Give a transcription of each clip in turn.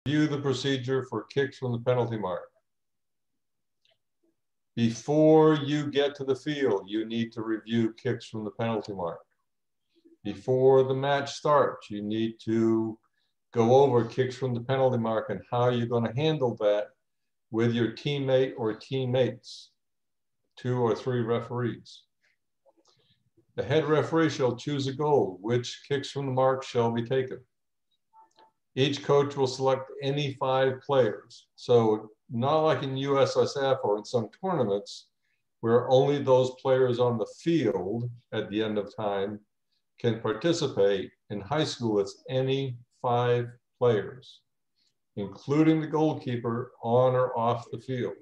Review the procedure for kicks from the penalty mark. Before you get to the field, you need to review kicks from the penalty mark. Before the match starts, you need to go over kicks from the penalty mark and how you're going to handle that with your teammate or teammates, 2 or 3 referees. The head referee shall choose a goal. Which kicks from the mark shall be taken. Each coach will select any 5 players. So not like in USSF or in some tournaments where only those players on the field at the end of time can participate. In high school, it's any 5 players, including the goalkeeper, on or off the field,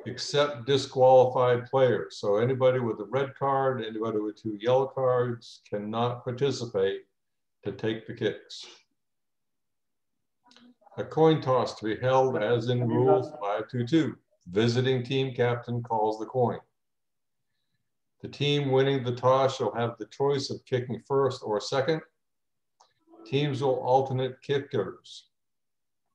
except disqualified players. So anybody with a red card, anybody with 2 yellow cards cannot participate to take the kicks. A coin toss to be held as in Rule 522. Visiting team captain calls the coin. The team winning the toss shall have the choice of kicking first or second. Teams will alternate kickers.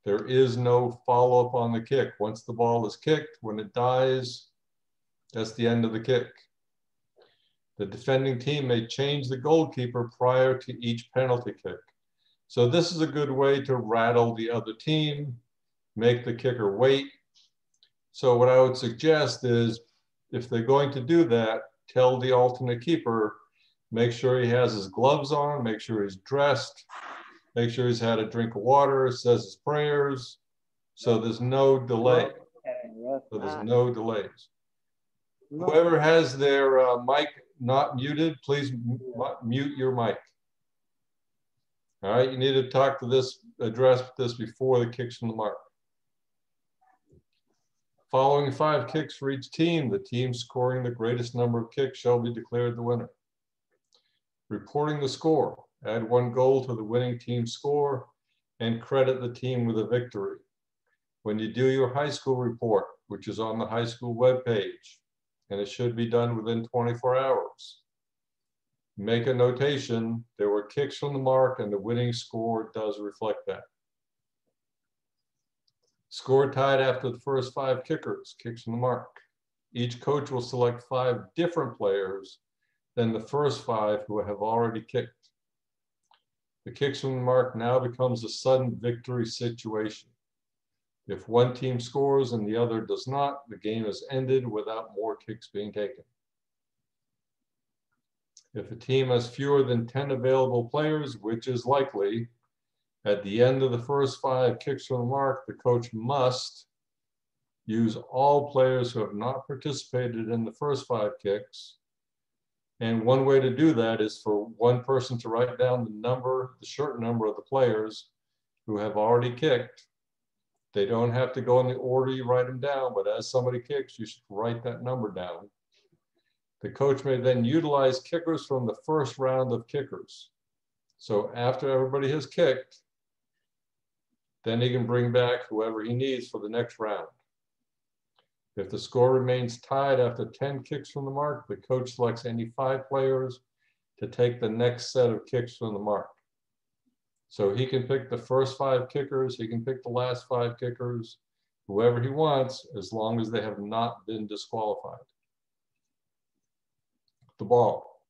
There is no follow-up on the kick. Once the ball is kicked, when it dies, that's the end of the kick. The defending team may change the goalkeeper prior to each penalty kick. So this is a good way to rattle the other team, make the kicker wait. So what I would suggest is, if they're going to do that, tell the alternate keeper, make sure he has his gloves on, make sure he's dressed, make sure he's had a drink of water, says his prayers, so there's no delay. So there's no delays. Whoever has their mic not muted, please mute your mic. All right, you need to talk to this, address this before the kicks from the mark. Following 5 kicks for each team, the team scoring the greatest number of kicks shall be declared the winner. Reporting the score, add 1 goal to the winning team score and credit the team with a victory. When you do your high school report, which is on the high school webpage, and it should be done within 24 hours, make a notation, there were kicks from the mark and the winning score does reflect that. Score tied after the first 5 kickers, kicks from the mark. Each coach will select 5 different players than the first 5 who have already kicked. The kicks from the mark now becomes a sudden victory situation. If one team scores and the other does not, the game is ended without more kicks being taken. If a team has fewer than 10 available players, which is likely, at the end of the first 5 kicks from the mark, the coach must use all players who have not participated in the first 5 kicks. And one way to do that is for one person to write down the short number of the players who have already kicked. They don't have to go in the order you write them down, but as somebody kicks, you should write that number down. The coach may then utilize kickers from the first round of kickers. So after everybody has kicked, then he can bring back whoever he needs for the next round. If the score remains tied after 10 kicks from the mark, the coach selects any 5 players to take the next set of kicks from the mark. So he can pick the first 5 kickers, he can pick the last 5 kickers, whoever he wants, as long as they have not been disqualified. The ball.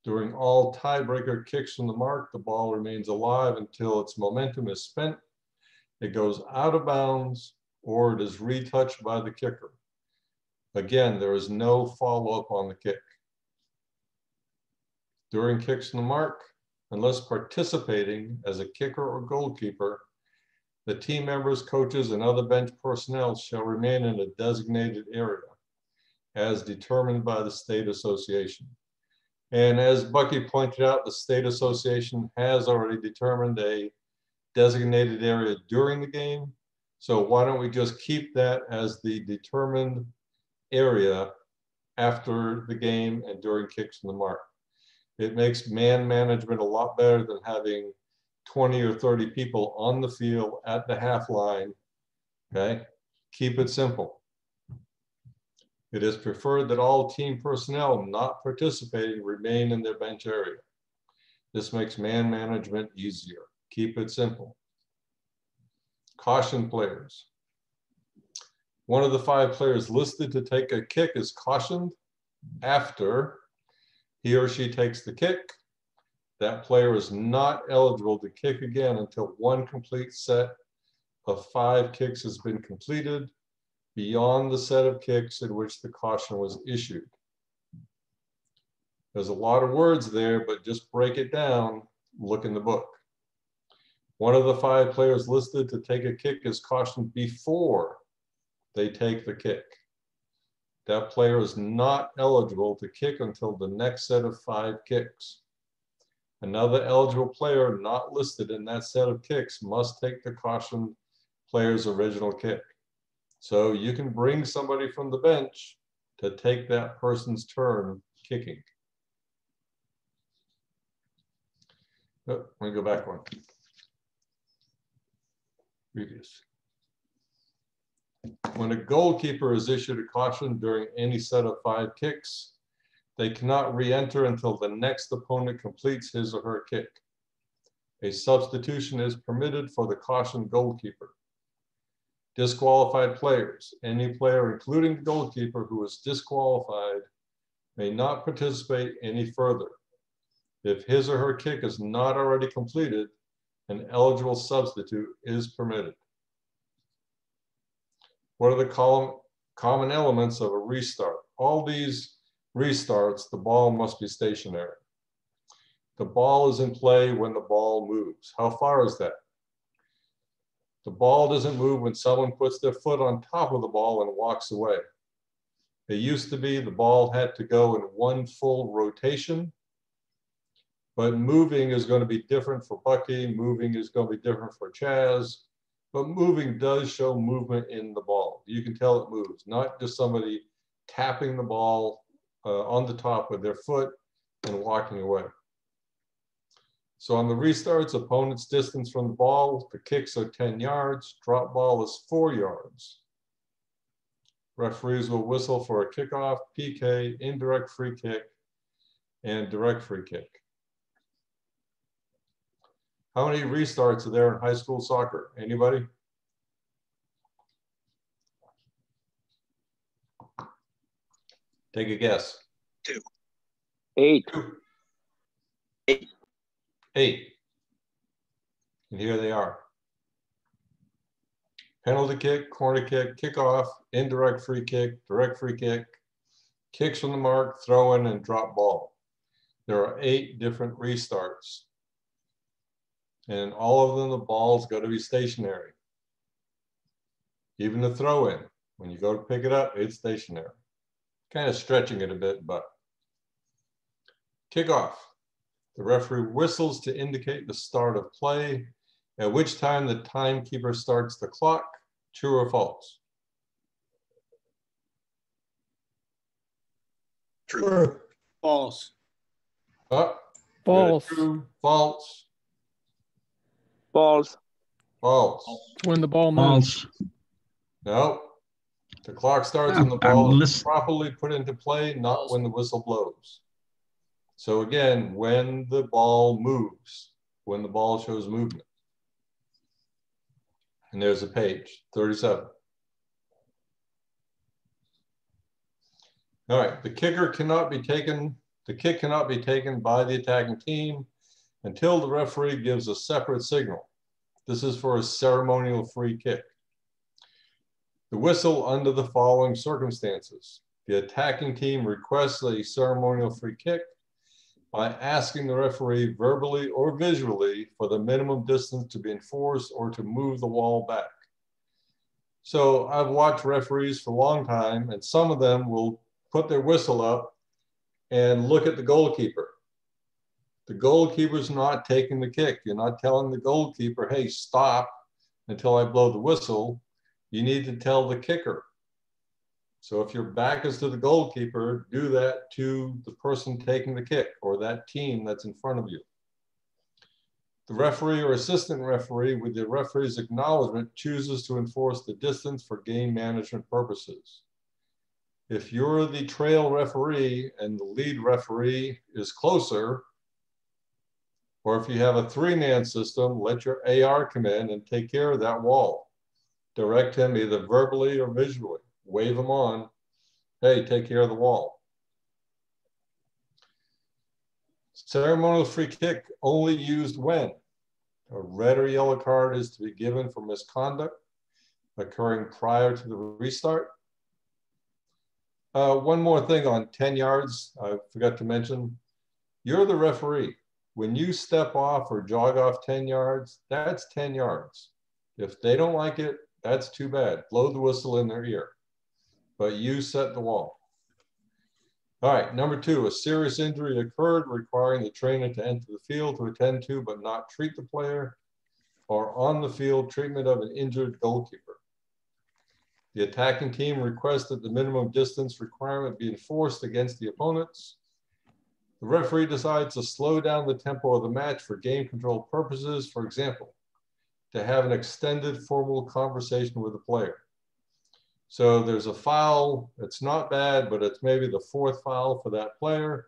During all tiebreaker kicks from the mark, the ball remains alive until its momentum is spent. It goes out of bounds or it is retouched by the kicker. Again, there is no follow-up on the kick. During kicks from the mark, unless participating as a kicker or goalkeeper, the team members, coaches, and other bench personnel shall remain in a designated area as determined by the state association. And as Bucky pointed out, the state association has already determined a designated area during the game. So why don't we just keep that as the determined area after the game and during kicks from the mark. It makes man management a lot better than having 20 or 30 people on the field at the half line, okay? Keep it simple. It is preferred that all team personnel not participating remain in their bench area. This makes man management easier. Keep it simple. Caution players. One of the 5 players listed to take a kick is cautioned after he or she takes the kick. That player is not eligible to kick again until one complete set of 5 kicks has been completed beyond the set of kicks in which the caution was issued. There's a lot of words there, but just break it down, look in the book. One of the 5 players listed to take a kick is cautioned before they take the kick. That player is not eligible to kick until the next set of 5 kicks. Another eligible player not listed in that set of kicks must take the cautioned player's original kick. So you can bring somebody from the bench to take that person's turn kicking. Oh, let me go back one. Previous. When a goalkeeper is issued a caution during any set of 5 kicks, they cannot re-enter until the next opponent completes his or her kick. A substitution is permitted for the cautioned goalkeeper. Disqualified players. Any player, including the goalkeeper, who is disqualified may not participate any further. If his or her kick is not already completed, an eligible substitute is permitted. What are the common elements of a restart? All these restarts, the ball must be stationary. The ball is in play when the ball moves. How far is that? The ball doesn't move when someone puts their foot on top of the ball and walks away. It used to be the ball had to go in one full rotation, but moving is going to be different for Bucky, moving is going to be different for Chaz, but moving does show movement in the ball. You can tell it moves, not just somebody tapping the ball on the top with their foot and walking away. So on the restarts, opponent's distance from the ball, the kicks are 10 yards, drop ball is 4 yards. Referees will whistle for a kickoff, PK, indirect free kick, and direct free kick. How many restarts are there in high school soccer? Anybody? Take a guess. 2. 8. 8. 8. And here they are. Penalty kick, corner kick, kickoff, indirect free kick, direct free kick, kicks from the mark, throw in, and drop ball. There are 8 different restarts. And all of them, the ball's got to be stationary. Even the throw in, when you go to pick it up, it's stationary. Kind of stretching it a bit, but. Kickoff. The referee whistles to indicate the start of play, at which time the timekeeper starts the clock. True or false? True. False. False. True, false. False. False. When the ball moves. False. No. The clock starts when the ball is properly put into play, not when the whistle blows. So again, when the ball moves, when the ball shows movement. And there's a page, 37. All right, the kick cannot be taken by the attacking team until the referee gives a separate signal. This is for a ceremonial free kick. The whistle under the following circumstances. The attacking team requests a ceremonial free kick by asking the referee verbally or visually for the minimum distance to be enforced or to move the wall back. So I've watched referees for a long time, and some of them will put their whistle up and look at the goalkeeper. The goalkeeper's not taking the kick. You're not telling the goalkeeper, hey, stop until I blow the whistle. You need to tell the kicker. So if your back is to the goalkeeper, do that to the person taking the kick or that team that's in front of you. The referee or assistant referee, with the referee's acknowledgement, chooses to enforce the distance for game management purposes. If you're the trail referee and the lead referee is closer, or if you have a 3-man system, let your AR come in and take care of that wall. direct him either verbally or visually. Wave him on. Hey, take care of the wall. Ceremonial free kick only used when a red or yellow card is to be given for misconduct occurring prior to the restart. One more thing on 10 yards, I forgot to mention. You're the referee. When you step off or jog off 10 yards, that's 10 yards. If they don't like it, that's too bad. Blow the whistle in their ear. But you set the wall. All right, number 2, a serious injury occurred requiring the trainer to enter the field to attend to but not treat the player, or on the field treatment of an injured goalkeeper. The attacking team requests that the minimum distance requirement be enforced against the opponents. The referee decides to slow down the tempo of the match for game control purposes, for example, to have an extended formal conversation with the player. So there's a foul, it's not bad, but it's maybe the 4th foul for that player.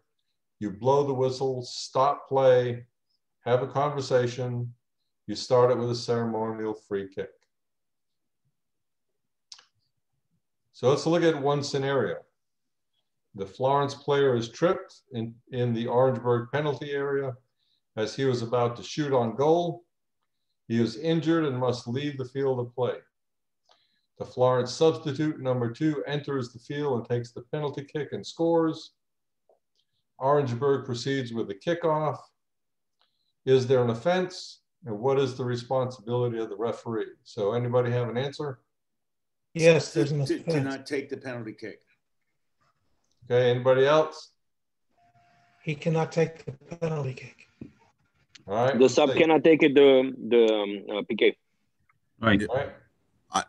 You blow the whistle, stop play, have a conversation. You start it with a ceremonial free kick. So let's look at one scenario. The Florence player is tripped in the Orangeburg penalty area as he was about to shoot on goal. He is injured and must leave the field of play. The Florence substitute, number 2, enters the field and takes the penalty kick and scores. Orangeburg proceeds with the kickoff. Is there an offense? And what is the responsibility of the referee? So anybody have an answer? Yes, there's an To offense. not take the penalty kick. Okay, anybody else? He cannot take the penalty kick. All right. The sub cannot take it, PK. Right. All right.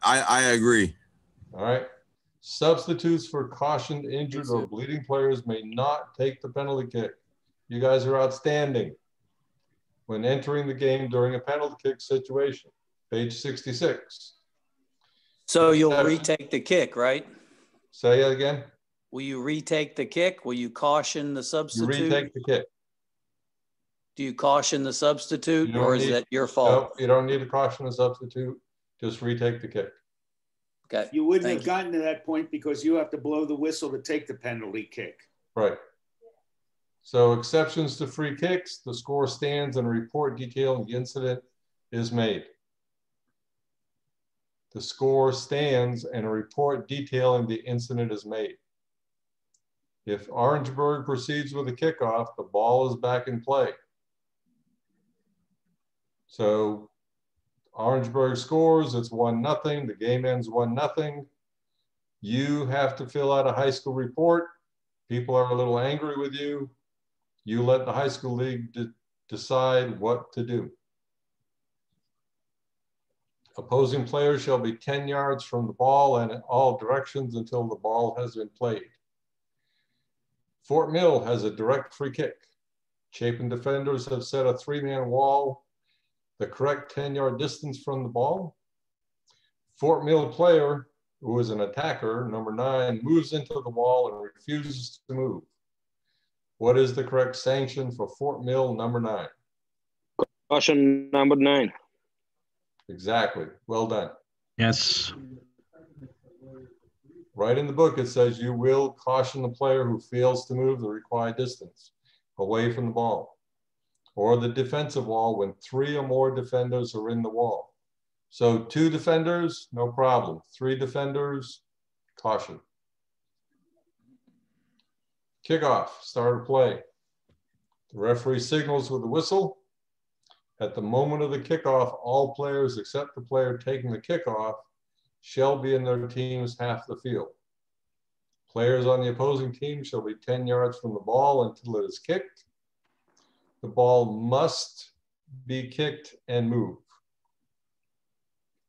I agree. All right. Substitutes for cautioned, injured, or bleeding players may not take the penalty kick. You guys are outstanding when entering the game during a penalty kick situation. Page 66. So you'll retake the kick, right? Say it again. Will you retake the kick? Will you caution the You substitute? retake the kick. Do you caution the substitute, You don't or is need- that your fault? No, you don't need to caution a substitute. Just retake the kick. Okay. You wouldn't Thank have gotten to that point because you have to blow the whistle to take the penalty kick. Right. So exceptions to free kicks, the score stands and a report detailing the incident is made. The score stands and a report detailing the incident is made. If Orangeburg proceeds with a kickoff, the ball is back in play. So Orangeburg scores, it's 1-0, the game ends 1-0. You have to fill out a high school report. People are a little angry with you. You let the high school league decide what to do. Opposing players shall be 10 yards from the ball and in all directions until the ball has been played. Fort Mill has a direct free kick. Chapin defenders have set a 3-man wall, the correct 10-yard distance from the ball. Fort Mill player, who is an attacker, number 9, moves into the wall and refuses to move. What is the correct sanction for Fort Mill, number 9? Caution number 9. Exactly. Well done. Yes. Right in the book, it says you will caution the player who fails to move the required distance away from the ball or the defensive wall when 3 or more defenders are in the wall. So 2 defenders, no problem. 3 defenders, caution. Kickoff, start of play. The referee signals with a whistle. At the moment of the kickoff, all players except the player taking the kickoff shall be in their team's half the field. Players on the opposing team shall be 10 yards from the ball until it is kicked. The ball must be kicked and move.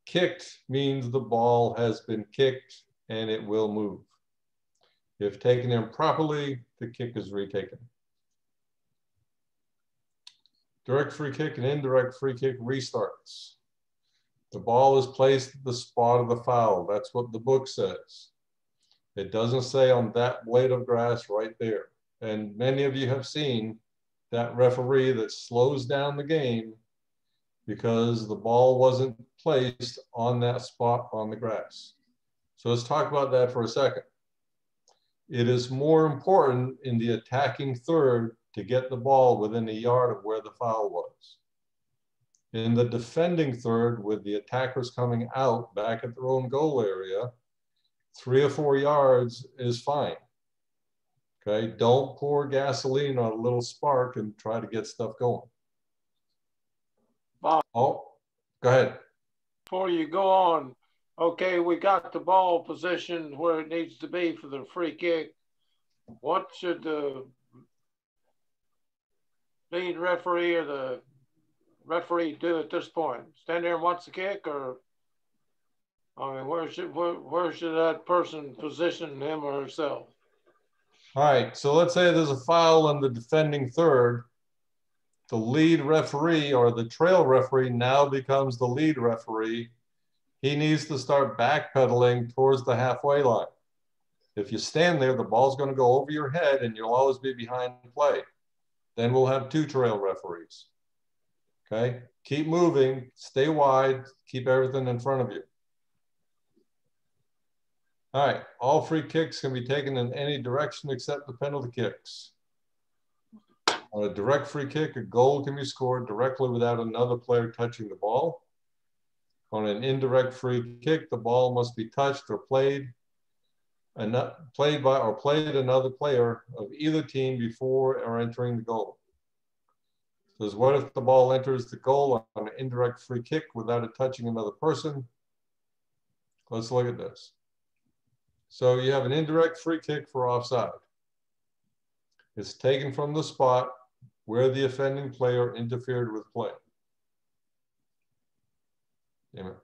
Kicked means the ball has been kicked and it will move. If taken improperly, the kick is retaken. Direct free kick and indirect free kick restarts. The ball is placed at the spot of the foul. That's what the book says. It doesn't say on that blade of grass right there. And many of you have seen that referee that slows down the game because the ball wasn't placed on that spot on the grass. So let's talk about that for a second. It is more important in the attacking third to get the ball within a yard of where the foul was. In the defending third, with the attackers coming out back at their own goal area, 3 or 4 yards is fine. Okay, don't pour gasoline on a little spark and try to get stuff going. Bob, Oh, go ahead. before you go on, okay, we got the ball positioned where it needs to be for the free kick. What should the lead referee or the referee do at this point? Stand there and watch the kick, or I mean, where should that person position him or herself? All right, so let's say there's a foul in the defending third. The lead referee or the trail referee now becomes the lead referee. He needs to start backpedaling towards the halfway line. If you stand there, the ball's going to go over your head and you'll always be behind play. Then we'll have 2 trail referees. Okay, keep moving, stay wide, keep everything in front of you. All right, all free kicks can be taken in any direction except the penalty kicks. On a direct free kick, a goal can be scored directly without another player touching the ball. On an indirect free kick, the ball must be touched or played another player of either team before or entering the goal. So what if the ball enters the goal on an indirect free kick without it touching another person? Let's look at this. So you have an indirect free kick for offside. It's taken from the spot where the offending player interfered with play. Damn it.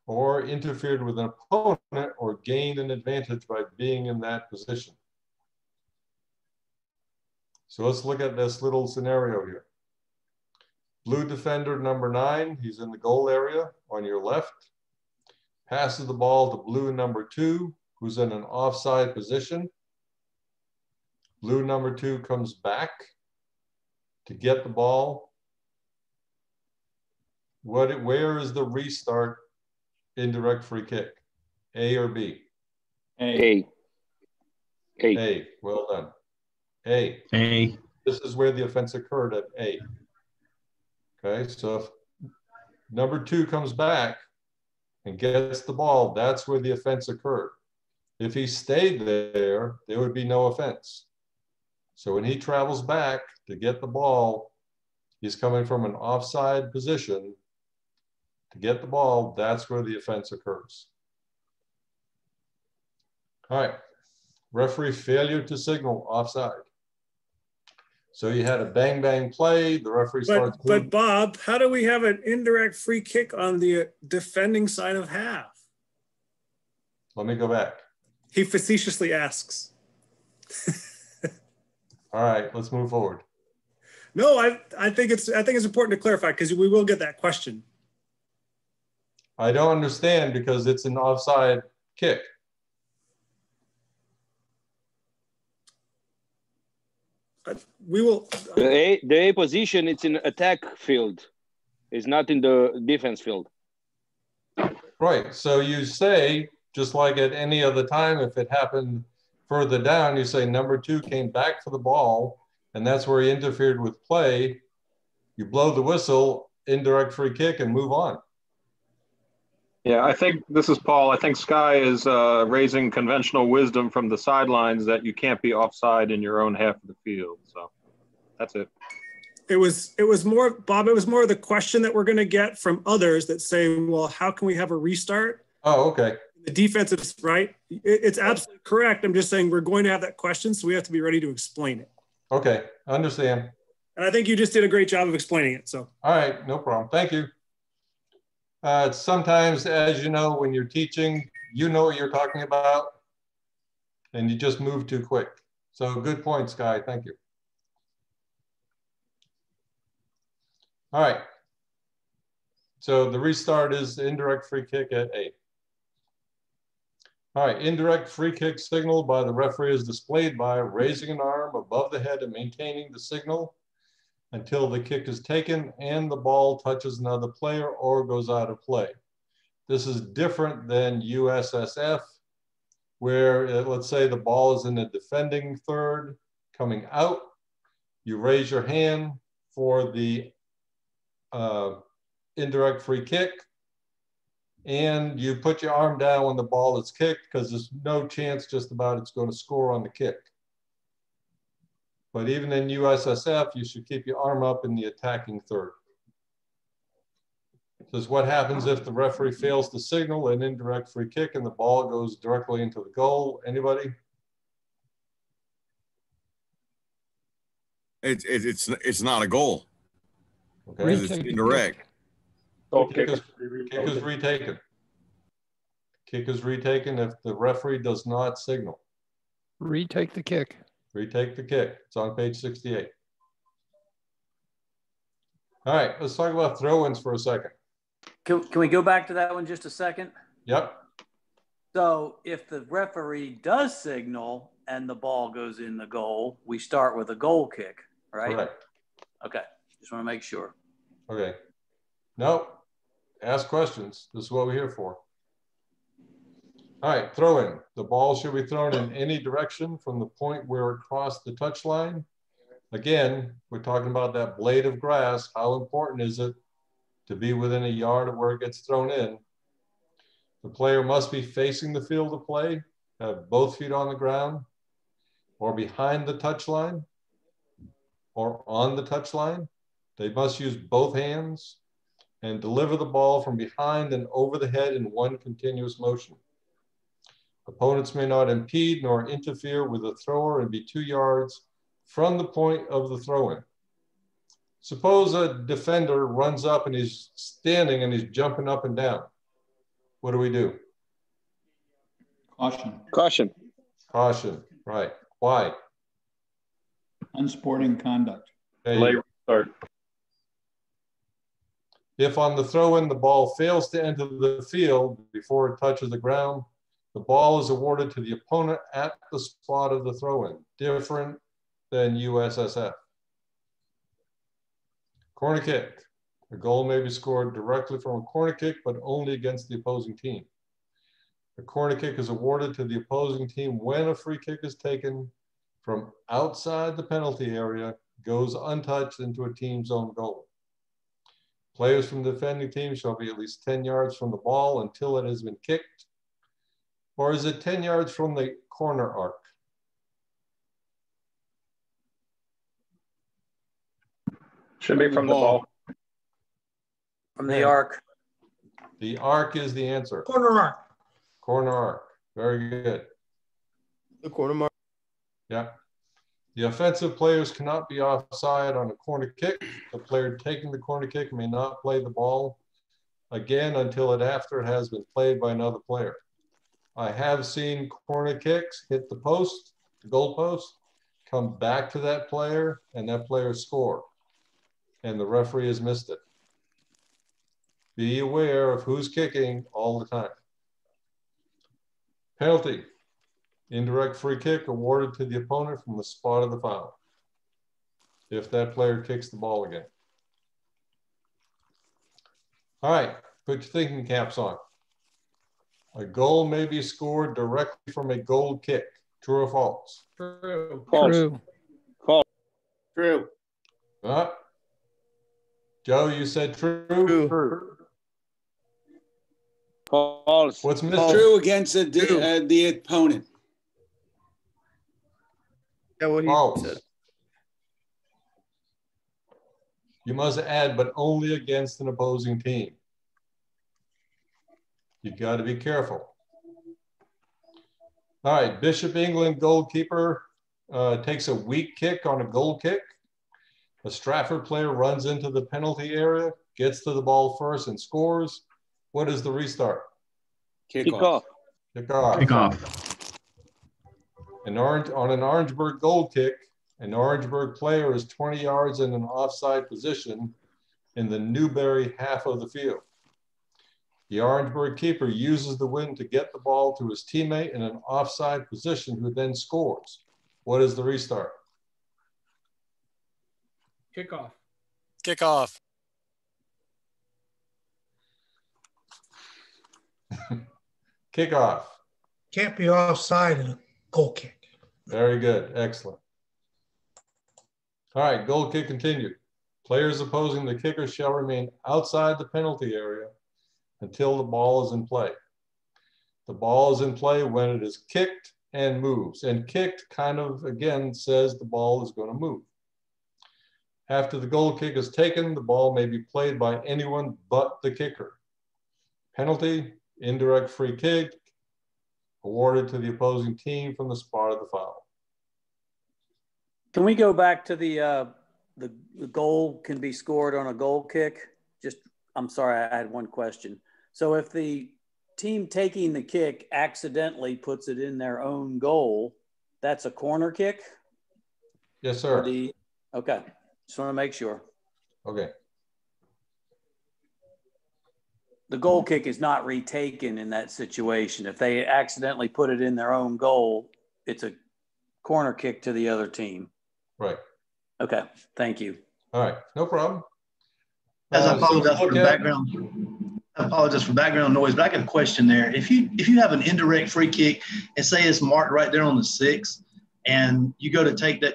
Or interfered with an opponent or gained an advantage by being in that position. So let's look at this little scenario here. Blue defender number 9, he's in the goal area on your left. Passes the ball to blue number 2, who's in an offside position. Blue number 2 comes back to get the ball. Where is the restart indirect free kick? A or B? A. A. Well done. A. A. This is where the offense occurred at A. Okay, so if number 2 comes back and gets the ball, that's where the offense occurred. If he stayed there, there would be no offense. So when he travels back to get the ball, he's coming from an offside position to get the ball. That's where the offense occurs. All right, referee failure to signal offside. So you had a bang bang play, the referee starts. But Bob, how do we have an indirect free kick on the defending side of half? Let me go back. He facetiously asks. All right, let's move forward. No, I think it's important to clarify because we will get that question. I don't understand because it's an offside kick. We will. The A position, it's in attack field. It's not in the defense field. Right. So you say, just like at any other time, if it happened further down, you say number 2 came back for the ball, and that's where he interfered with play. You blow the whistle, indirect free kick, and move on. Yeah, I think this is Paul. I think Sky is raising conventional wisdom from the sidelines that you can't be offside in your own half of the field. So that's it. It was more, Bob, it was more of the question that we're going to get from others that say, well, how can we have a restart? Oh, okay. The defensive, right? It's absolutely correct. I'm just saying we're going to have that question, so we have to be ready to explain it. Okay, I understand. And I think you just did a great job of explaining it. So. All right, no problem. Thank you. Sometimes, as you know, when you're teaching, you know what you're talking about, and you just move too quick. So good point, Sky. Thank you. All right. So the restart is indirect free kick at 8. All right, indirect free kick signaled by the referee is displayed by raising an arm above the head and maintaining the signal until the kick is taken and the ball touches another player or goes out of play. This is different than USSF, where let's say the ball is in the defending third coming out. You raise your hand for the indirect free kick, and you put your arm down when the ball is kicked because there's no chance just about it's going to score on the kick. But even in USSF, you should keep your arm up in the attacking third. This is what happens if the referee fails to signal an indirect free kick and the ball goes directly into the goal. Anybody? It's not a goal. Okay. It's indirect. Kick is retaken. Kick is retaken if the referee does not signal. Retake the kick. Retake the kick. It's on page 68. All right, let's talk about throw-ins for a second. Can we go back to that one just a second? Yep. So if the referee does signal and the ball goes in the goal, we start with a goal kick, right? Correct. Okay, just want to make sure. Okay. No, ask questions. This is what we're here for. All right, throw in. The ball should be thrown in any direction from the point where it crossed the touch line. Again, we're talking about that blade of grass. How important is it to be within a yard of where it gets thrown in? The player must be facing the field of play, have both feet on the ground, or behind the touch line, or on the touch line. They must use both hands and deliver the ball from behind and over the head in one continuous motion. Opponents may not impede nor interfere with the thrower and be 2 yards from the point of the throw-in. Suppose a defender runs up and he's standing and he's jumping up and down. What do we do? Caution. Caution. Caution, right. Why? Unsporting conduct. Late start. If on the throw-in the ball fails to enter the field before it touches the ground, the ball is awarded to the opponent at the spot of the throw-in, different than USSF. Corner kick. A goal may be scored directly from a corner kick, but only against the opposing team. A corner kick is awarded to the opposing team when a free kick is taken from outside the penalty area, goes untouched into a team's own goal. Players from the defending team shall be at least 10 yards from the ball until it has been kicked. Or is it 10 yards from the corner arc? Should be from the ball. From the arc. The arc is the answer. Corner arc. Corner arc. Very good. The corner mark. Yeah. The offensive players cannot be offside on a corner kick. The player taking the corner kick may not play the ball again until after it has been played by another player. I have seen corner kicks hit the post, the goal post, come back to that player, and that player score. And the referee has missed it. Be aware of who's kicking all the time. Penalty. Indirect free kick awarded to the opponent from the spot of the foul, if that player kicks the ball again. All right, put your thinking caps on. A goal may be scored directly from a goal kick. True or false? True. False. True. False. True. Joe, you said true? True. False. What's missing? True against the opponent. Yeah, what he False. said. You must add, but only against an opposing team. You got to be careful. All right, Bishop England goalkeeper takes a weak kick on a goal kick. A Stratford player runs into the penalty area, gets to the ball first and scores. What is the restart? Kick off. Kick off. Kick off. On an Orangeburg goal kick, an Orangeburg player is 20 yards in an offside position in the Newbury half of the field. The Orangeburg keeper uses the wind to get the ball to his teammate in an offside position who then scores. What is the restart? Kickoff. Kickoff. Kickoff. Can't be offside in a goal kick. Very good. Excellent. All right, goal kick continued. Players opposing the kicker shall remain outside the penalty area until the ball is in play. The ball is in play when it is kicked and moves. And kicked kind of, again, says the ball is going to move. After the goal kick is taken, the ball may be played by anyone but the kicker. Penalty, indirect free kick, awarded to the opposing team from the spot of the foul. Can we go back to the goal can be scored on a goal kick? I'm sorry, I had one question. So if the team taking the kick accidentally puts it in their own goal, that's a corner kick? Yes, sir. Okay, just want to make sure. Okay. The goal kick is not retaken in that situation. If they accidentally put it in their own goal, it's a corner kick to the other team. Right. Okay, thank you. All right, no problem. As I So apologize for the background. I apologize for background noise, but I got a question there. If you have an indirect free kick and say it's marked right there on the 6, and you go to take that,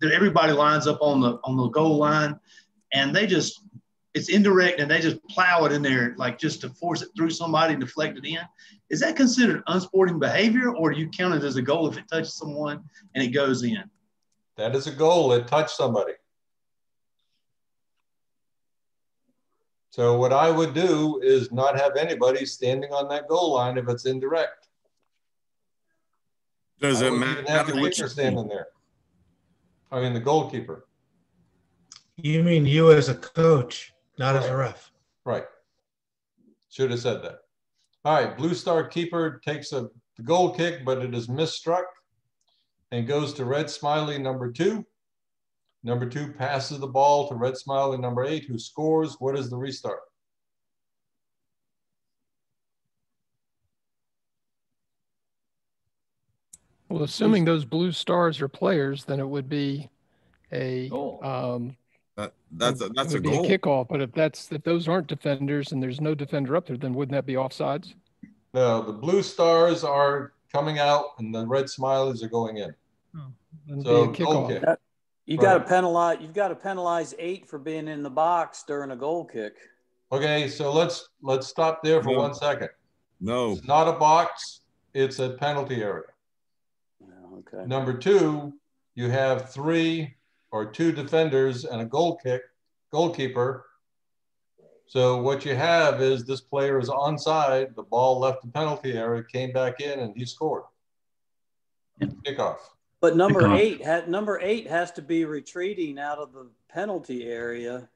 everybody lines up on the goal line, and it's indirect, and they just plow it in there, like just to force it through somebody and deflect it in. Is that considered unsporting behavior, or do you count it as a goal if it touches someone and it goes in? That is a goal. It touched somebody. So what I would do is not have anybody standing on that goal line if it's indirect. Does it matter? Even have the kicker standing there. I mean, the goalkeeper. You mean you as a coach, not as a ref. Right. Should have said that. All right, blue star keeper takes the goal kick, but it is misstruck and goes to red smiley number 2. Number 2 passes the ball to red smiley number 8, who scores. What is the restart? Well, assuming those blue stars are players, then it would be a that's a goal. A kickoff. But if those aren't defenders and there's no defender up there, then wouldn't that be offsides? No, the blue stars are coming out and the red smileys are going in. So goal kick. You've got to penalize 8 for being in the box during a goal kick. Okay, so let's stop there for 1 second. No. It's not a box, it's a penalty area. Okay. Number 2, you have 3 or 2 defenders and a goalkeeper. So what you have is this player is onside, the ball left the penalty area, came back in, and he scored. Kickoff. But number 8 has to be retreating out of the penalty area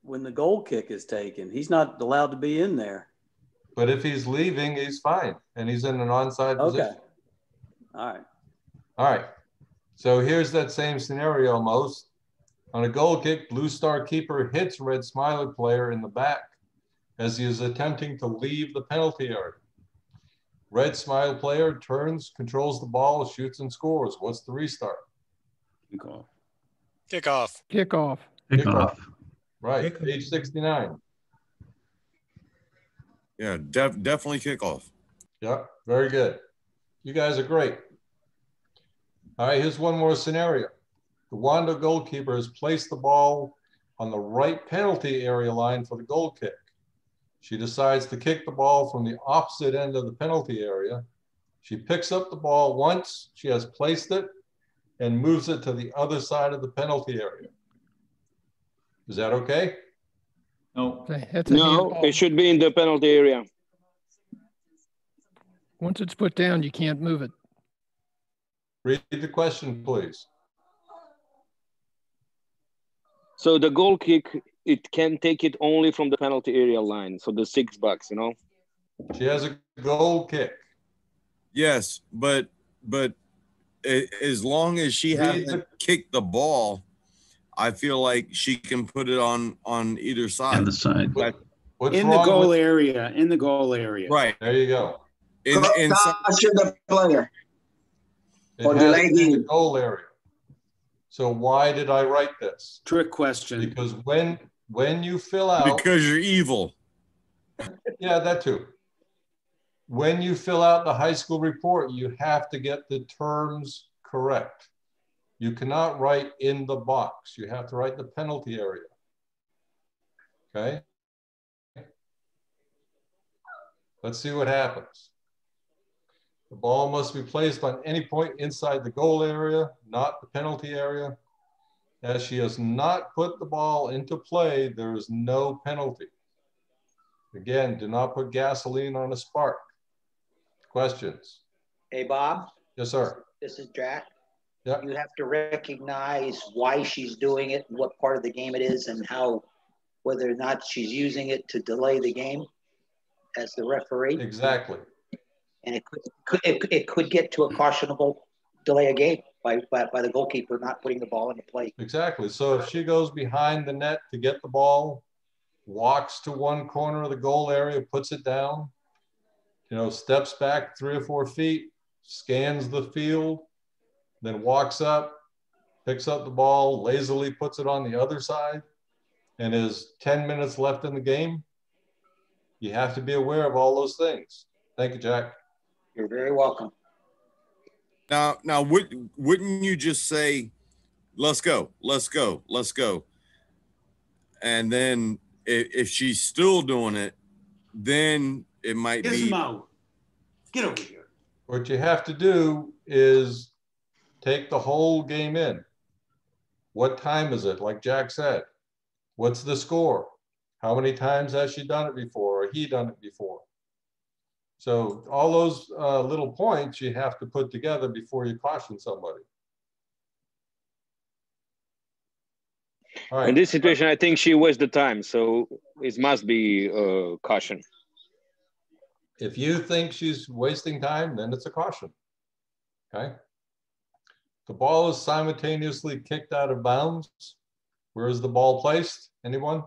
when the goal kick is taken. He's not allowed to be in there. But if he's leaving, he's fine, and he's in an onside position. All right. All right. So here's that same scenario almost. On a goal kick, blue star keeper hits red smiley player in the back as he is attempting to leave the penalty area. Red smile player turns, controls the ball, shoots and scores. What's the restart? Kickoff. Right, page 69. Yeah, definitely kickoff. Yep, very good. You guys are great. All right, here's one more scenario. The Wanda goalkeeper has placed the ball on the right penalty area line for the goal kick. She decides to kick the ball from the opposite end of the penalty area. She picks up the ball once she has placed it and moves it to the other side of the penalty area. Is that okay? No, it should be in the penalty area. Once it's put down, you can't move it. Read the question, please. So the goal kick, it can take it only from the penalty area line. So the $6, She has a goal kick. Yes, but as long as she hasn't kicked the ball, I feel like she can put it on either side. On the side. What's in the goal area. In the goal area. Right. There you go. The player. It has to be in the goal area. So why did I write this? Trick question. Because when you fill out, Because you're evil. yeah, that too. When you fill out the high school report, you have to get the terms correct. You cannot write in the box. You have to write the penalty area. Okay. Let's see what happens. The ball must be placed on any point inside the goal area, not the penalty area. As she has not put the ball into play, there is no penalty. Again, do not put gasoline on a spark. Questions? Hey, Bob. Yes, sir. This is Jack. Yep. You have to recognize why she's doing it, what part of the game it is, and how, whether or not she's using it to delay the game as the referee. Exactly. And it could get to a cautionable delay a game by the goalkeeper not putting the ball into play. Exactly. So if she goes behind the net to get the ball, walks to one corner of the goal area, puts it down, you know, steps back 3 or 4 feet, scans the field, then walks up, picks up the ball, lazily puts it on the other side, and is 10 minutes left in the game, you have to be aware of all those things. Thank you, Jack. You're very welcome. Now, wouldn't you just say, let's go, let's go, let's go? And then if she's still doing it, then it might be. Gizmo, get over here. What you have to do is take the whole game in. What time is it? Like Jack said, what's the score? How many times has she done it before or he done it before? So all those little points you have to put together before you caution somebody. All right. In this situation, I think she wasted the time, so it must be caution. If you think she's wasting time, then it's a caution. Okay. The ball is simultaneously kicked out of bounds. Where is the ball placed? Anyone?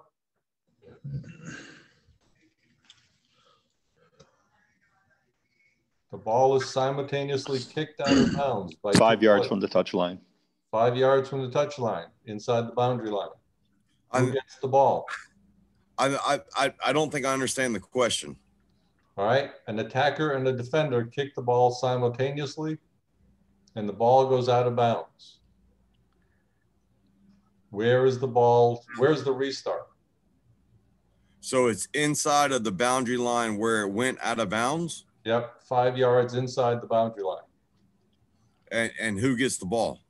The ball is simultaneously kicked out of bounds by 5 yards from the touch line. 5 yards from the touch line, inside the boundary line. Who gets the ball? I don't think I understand the question. All right, an attacker and a defender kick the ball simultaneously, and the ball goes out of bounds. Where is the ball? Where's the restart? So it's inside of the boundary line where it went out of bounds? Yep, 5 yards inside the boundary line. And who gets the ball?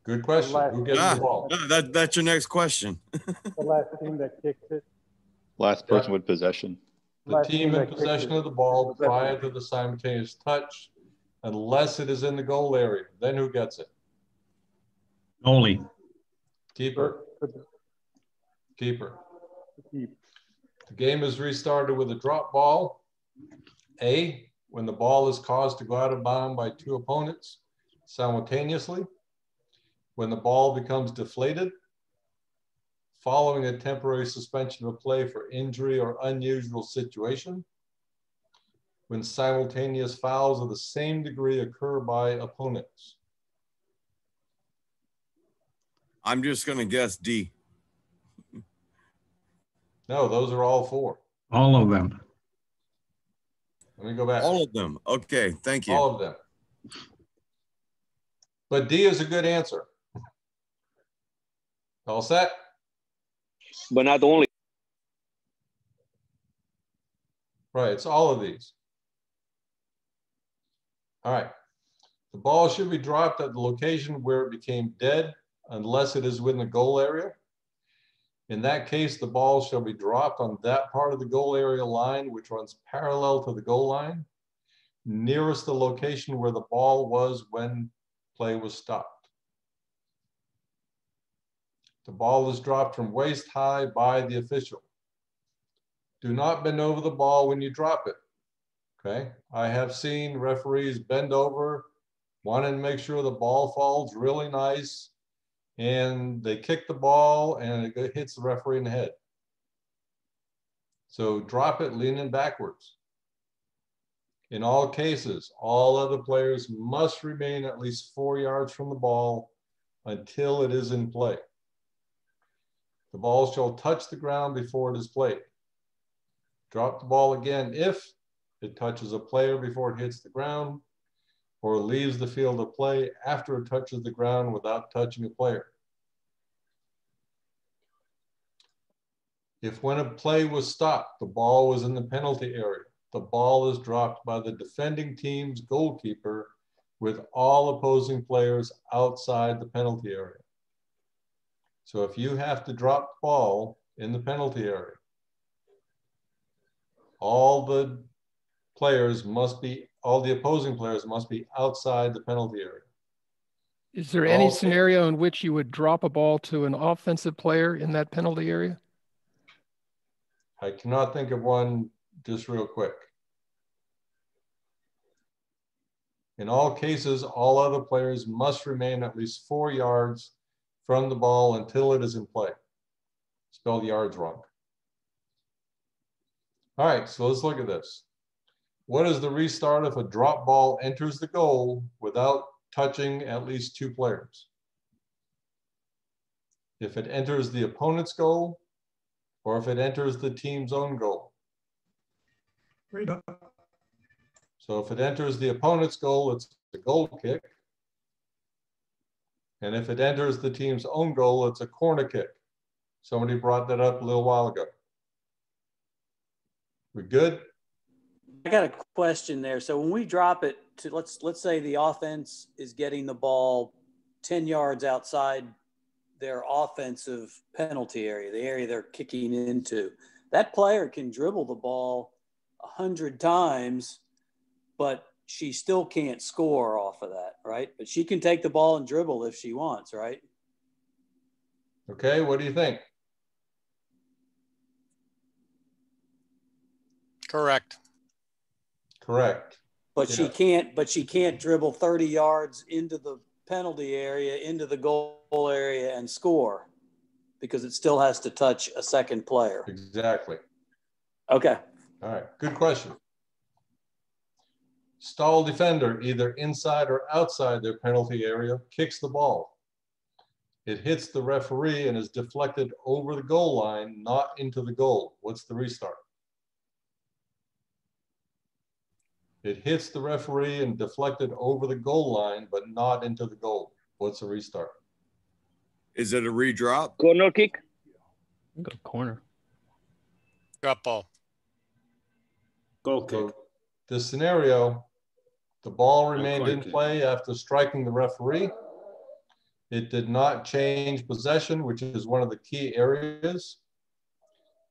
Good question. Who gets the ball? That's your next question. The last team that kicked it. Last person with possession. The team in possession of the ball prior to the simultaneous touch, unless it is in the goal area. Then who gets it? Goalie. Keeper. Keeper. The game is restarted with a drop ball. A, when the ball is caused to go out of bounds by 2 opponents simultaneously. When the ball becomes deflated. Following a temporary suspension of play for injury or unusual situation. When simultaneous fouls of the same degree occur by opponents. I'm just going to guess D. No, those are all 4. All of them. Let me go back. All of them. Okay, thank you. All of them. But D is a good answer. All set? But not only. Right, it's all of these. All right. The ball should be dropped at the location where it became dead unless it is within the goal area. In that case, the ball shall be dropped on that part of the goal area line which runs parallel to the goal line, nearest the location where the ball was when play was stopped. The ball is dropped from waist high by the official. Do not bend over the ball when you drop it. Okay, I have seen referees bend over, wanting to make sure the ball falls really nice, and they kick the ball and it hits the referee in the head. So drop it leaning backwards. In all cases, all other players must remain at least 4 yards from the ball until it is in play. The ball shall touch the ground before it is played. Drop the ball again if it touches a player before it hits the ground, or leaves the field of play after it touches the ground without touching a player. If when a play was stopped, the ball was in the penalty area, the ball is dropped by the defending team's goalkeeper with all opposing players outside the penalty area. So if you have to drop the ball in the penalty area, all the opposing players must be outside the penalty area. Is there any scenario in which you would drop a ball to an offensive player in that penalty area? I cannot think of one just real quick. In all cases, all other players must remain at least 4 yards from the ball until it is in play. Spelled yards wrong. All right, so let's look at this. What is the restart if a drop ball enters the goal without touching at least 2 players? If it enters the opponent's goal, or if it enters the team's own goal? So if it enters the opponent's goal, it's a goal kick. And if it enters the team's own goal, it's a corner kick. Somebody brought that up a little while ago. We good? I got a question there. So when we drop it to, let's say the offense is getting the ball 10 yards outside their offensive penalty area, the area they're kicking into, that player can dribble the ball 100 times, but she still can't score off of that, right? But she can take the ball and dribble if she wants, right? Okay, what do you think? Correct. Correct. But she can't dribble 30 yards into the penalty area, into the goal area and score, because it still has to touch a second player. Exactly. Okay. All right, good question. Stall defender, either inside or outside their penalty area, kicks the ball. It hits the referee and is deflected over the goal line, not into the goal. What's the restart? It hits the referee and deflected over the goal line, but not into the goal. What's the restart? Is it a redrop? Corner kick? Go corner. Drop ball. Goal kick. So this scenario, the ball remained corner in kick. play after striking the referee. It did not change possession, which is one of the key areas.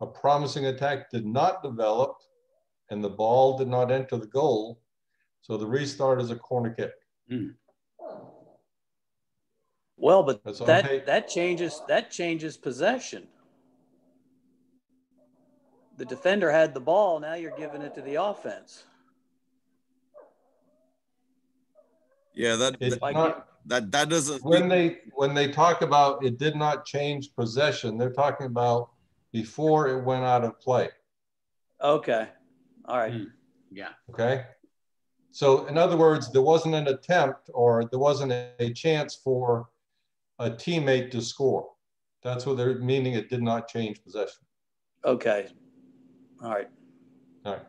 A promising attack did not develop, and the ball did not enter the goal. So the restart is a corner kick. Well, but that changes possession. The defender had the ball. Now you're giving it to the offense. Yeah, that doesn't. When they talk about it did not change possession, they're talking about before it went out of play. Okay. All right. Yeah. Okay. So in other words, there wasn't an attempt or there wasn't a chance for a teammate to score. That's what they're meaning. It did not change possession. Okay. All right. All right.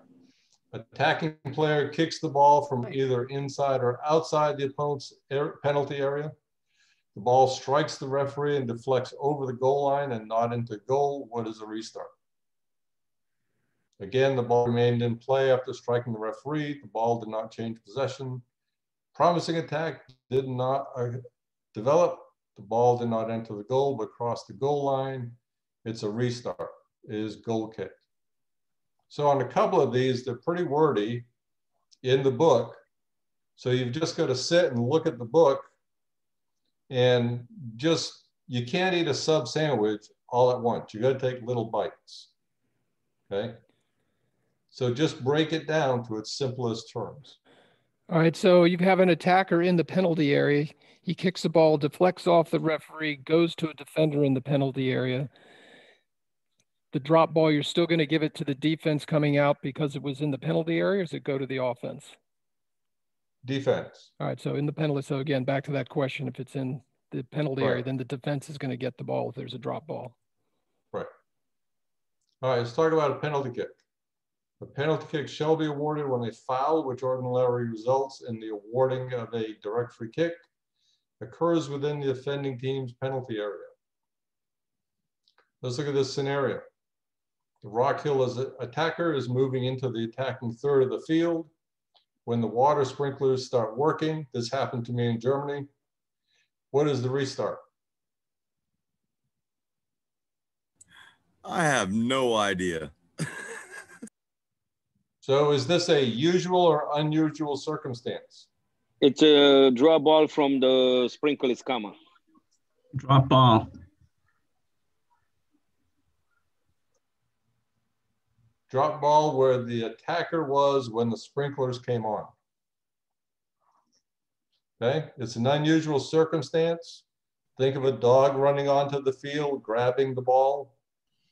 Attacking player kicks the ball from either inside or outside the opponent's penalty area. The ball strikes the referee and deflects over the goal line and not into goal. What is a restart? Again, the ball remained in play after striking the referee. The ball did not change possession. Promising attack did not develop. The ball did not enter the goal but crossed the goal line. It's a restart. It is goal kick. So on a couple of these, they're pretty wordy in the book. So you've just got to sit and look at the book and you can't eat a sub sandwich all at once. You got to take little bites, okay? So just break it down to its simplest terms. All right, so you have an attacker in the penalty area. He kicks the ball, deflects off the referee, goes to a defender in the penalty area. The drop ball, you're still going to give it to the defense coming out because it was in the penalty area, or does it go to the offense? Defense. All right, so in the penalty, so again, back to that question, if it's in the penalty area, then the defense is going to get the ball if there's a drop ball. Right. All right, let's talk about a penalty kick. A penalty kick shall be awarded when a foul, which ordinarily results in the awarding of a direct free kick, occurs within the offending team's penalty area. Let's look at this scenario. The Rock Hill attacker is moving into the attacking third of the field. When the water sprinklers start working, this happened to me in Germany. What is the restart? I have no idea. So is this a usual or unusual circumstance? It's a draw ball from the sprinkle escama. Drop ball. Drop ball where the attacker was when the sprinklers came on. Okay, it's an unusual circumstance. Think of a dog running onto the field, grabbing the ball.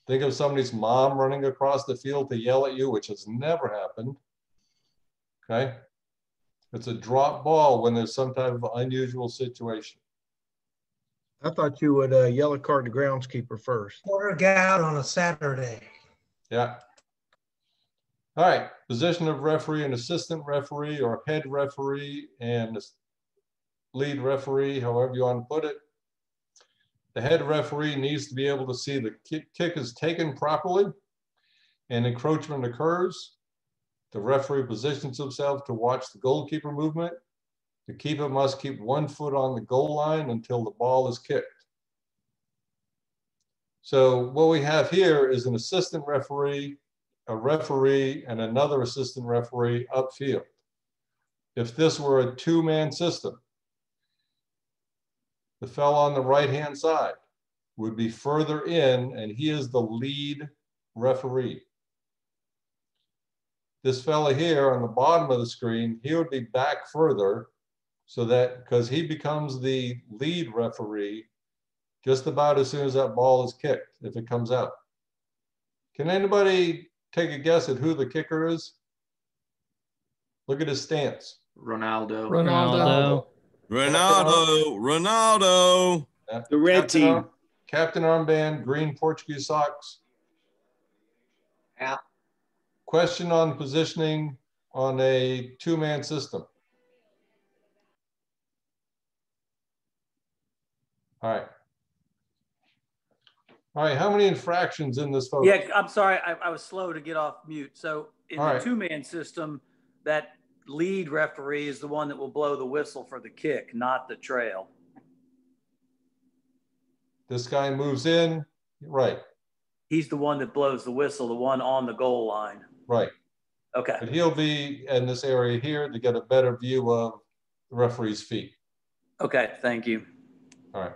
Think of somebody's mom running across the field to yell at you, which has never happened. Okay, it's a drop ball when there's some type of unusual situation. I thought you would yellow card the groundskeeper first. Quarter out on a Saturday. Yeah. All right, position of referee and assistant referee or head referee and lead referee, however you want to put it. The head referee needs to be able to see the kick is taken properly and encroachment occurs. The referee positions himself to watch the goalkeeper movement. The keeper must keep 1 foot on the goal line until the ball is kicked. So what we have here is an assistant referee, a referee, and another assistant referee upfield. If this were a two-man system, the fellow on the right-hand side would be further in, and he is the lead referee. This fellow here on the bottom of the screen, he would be back further so that, because he becomes the lead referee just about as soon as that ball is kicked, if it comes out. Can anybody take a guess at who the kicker is? Look at his stance. Ronaldo. Ronaldo. Yeah. The red team. Captain armband, green Portuguese socks. Yeah. Question on positioning on a two-man system. All right. All right, how many infractions in this photo? Yeah, I'm sorry, I was slow to get off mute. So in the two-man system, that lead referee is the one that will blow the whistle for the kick, not the trail. This guy moves in, right. He's the one that blows the whistle, the one on the goal line. Right. Okay. But he'll be in this area here to get a better view of the referee's feet. Okay, thank you. All right.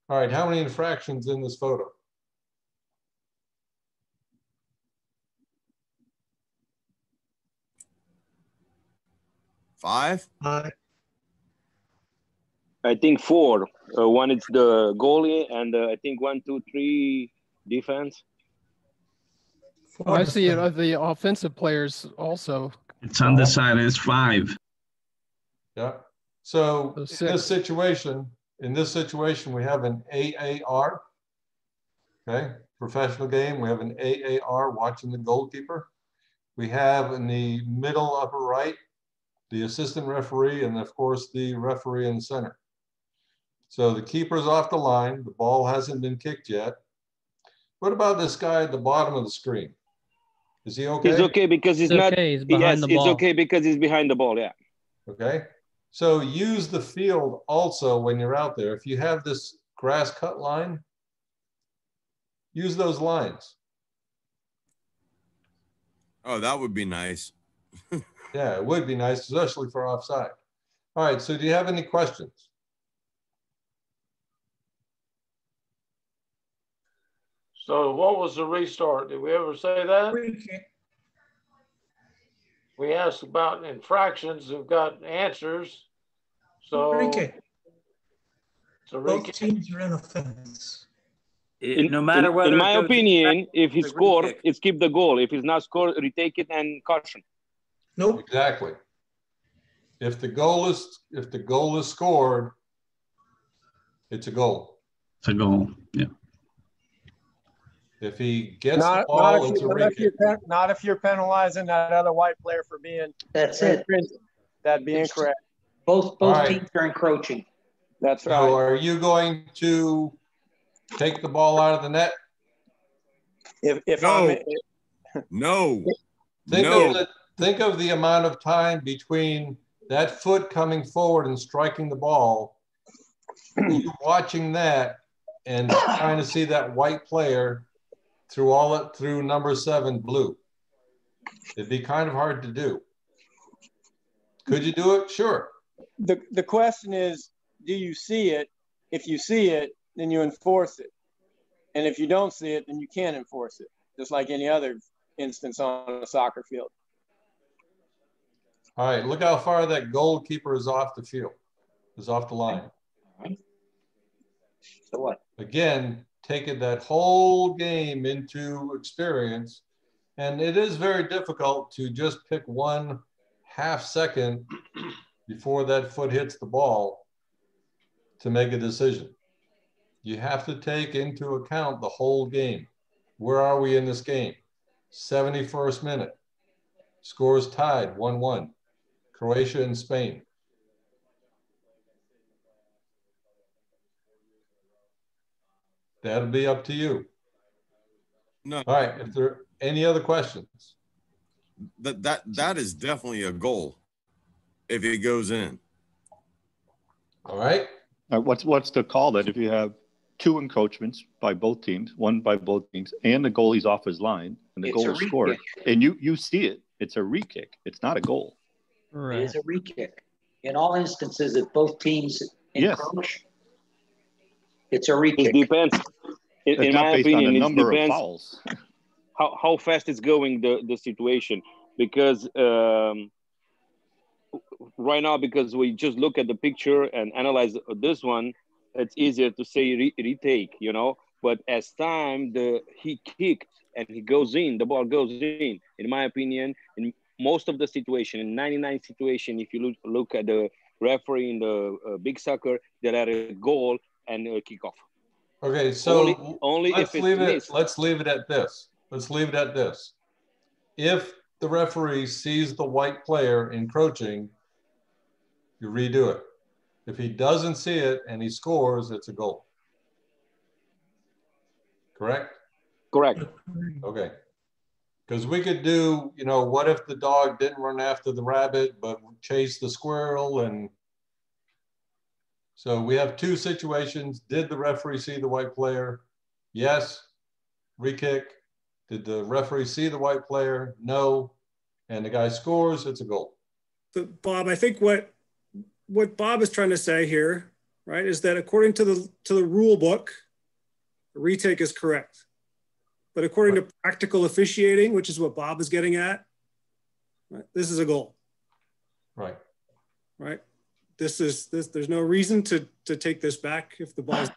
All right, how many infractions in this photo? Five? I think 4. One is the goalie, and I think 1, 2, 3 defense. Oh, I see it. The offensive players also. It's on the side. It's 5. Yeah. So in this situation, we have an AAR. Okay, professional game. We have an AAR watching the goalkeeper. We have in the middle upper right the assistant referee, and of course the referee in the center. So the keeper's off the line. The ball hasn't been kicked yet. What about this guy at the bottom of the screen? Is he okay? He's okay because he's not. Okay. He's behind the ball. It's okay because he's behind the ball. Yeah. Okay. So use the field also when you're out there. If you have this grass cut line, use those lines. Oh, that would be nice. Yeah, it would be nice, especially for offside. All right, so do you have any questions? So what was the restart? Did we ever say that? We asked about infractions. We've got answers. So both teams are in offense. No matter whether. In my opinion, if he scored, it's keep the goal. If he's not scored, retake it and caution. Nope. Exactly. If the goal is scored, it's a goal. It's a goal. Yeah. If he gets the ball, it's a re-kick. Not if you're penalizing that other white player for being. That's it. That'd be incorrect. Both right. teams are encroaching. That's right. So are you going to take the ball out of the net? If no. No. Think of the amount of time between that foot coming forward and striking the ball, you watching that and trying to see that white player through number 7 blue. It'd be kind of hard to do. Could you do it? Sure. The question is, do you see it? If you see it, then you enforce it. And if you don't see it, then you can't enforce it, just like any other instance on a soccer field. All right, look how far that goalkeeper is off the field, is off the line. So what? Again, taking that whole game into experience, and it is very difficult to just pick 1/2 second before that foot hits the ball to make a decision. You have to take into account the whole game. Where are we in this game? 71st minute. Scores tied 1-1. Croatia and Spain. That'll be up to you. No. All right. If there are any other questions? That is definitely a goal if it goes in. All right. What's the call that if you have 2 encroachments by both teams, one by both teams, and the goalie's off his line, and the goal is scored, and you see it, it's a re-kick. It's not a goal. Right. It is a re-kick. In all instances, if both teams encroach, it's a re-kick. It depends. In my opinion, it depends fouls. how fast it's going, the situation. Because right now, because we just look at the picture and analyze this one, it's easier to say retake, you know. But as time he kicked and he goes in, the ball goes in. In my opinion, in most of the situation, in 99 situation, if you look at the referee in the big soccer, they let a goal and a kickoff. Okay, so only let's if it's leave it. missed. Let's leave it at this. Let's leave it at this. If the referee sees the white player encroaching, you redo it. If he doesn't see it and he scores, it's a goal. Correct? Correct. Okay. Because we could do, you know, what if the dog didn't run after the rabbit, but chased the squirrel? And so we have 2 situations. Did the referee see the white player? Yes. Re-kick. Did the referee see the white player? No. And the guy scores, it's a goal. But Bob, I think what Bob is trying to say here, right, is that according to the rule book, the retake is correct. But according to practical officiating, which is what Bob is getting at, right, this is a goal. Right. Right. There's no reason to take this back if the ball's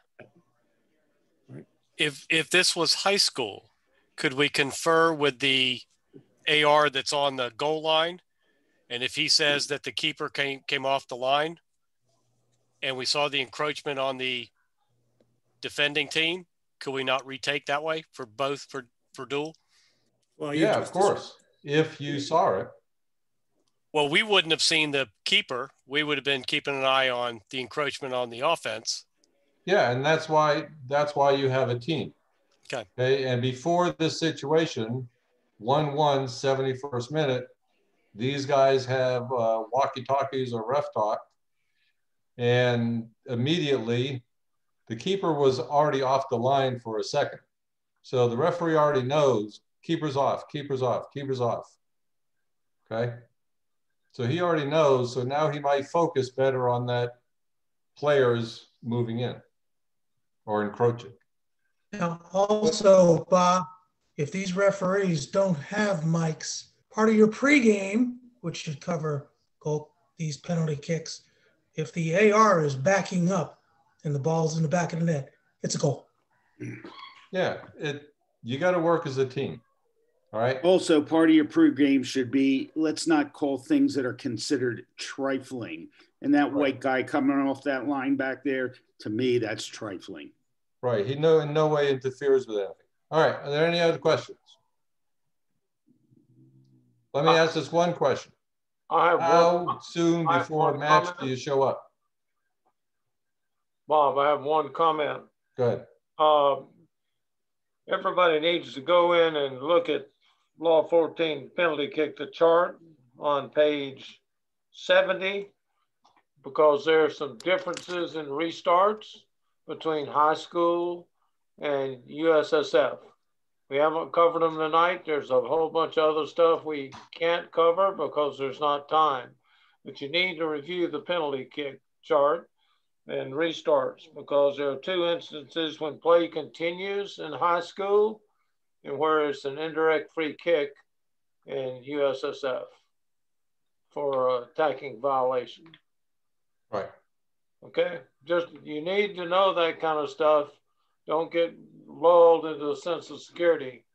right. If this was high school, could we confer with the AR that's on the goal line? And if he says that the keeper came off the line and we saw the encroachment on the defending team, could we not retake that way for both for dual? Well, yeah, of course. If you saw it. Well, we wouldn't have seen the keeper. We would have been keeping an eye on the encroachment on the offense. Yeah, and that's why you have a team. Okay. And before this situation, 1-1, 71st minute, these guys have walkie-talkies or ref talk. And immediately, the keeper was already off the line for a second. So the referee already knows keeper's off, keeper's off, keeper's off. Okay. So he already knows. So now he might focus better on that players moving in or encroaching. Now, also, Bob, if these referees don't have mics, part of your pregame, which should cover these penalty kicks, if the AR is backing up and the ball's in the back of the net, it's a goal. Yeah, you got to work as a team. All right. Also, part of your pregame should be, let's not call things that are considered trifling. And that white guy coming off that line back there, To me, that's trifling. Right. He in no way interferes with anything. All right. Are there any other questions? Let me ask this one question. How soon before a match do you show up? Bob, I have one comment. Go ahead. Everybody needs to go in and look at Law 14 penalty kick, the chart on page 70, because there are some differences in restarts between high school and USSF. We haven't covered them tonight. There's a whole bunch of other stuff we can't cover because there's not time. But you need to review the penalty kick chart and restarts, because there are two instances when play continues in high school and where it's an indirect free kick in USSF for attacking violation. Right. Okay. Just, you need to know that kind of stuff. Don't get lulled into a sense of security.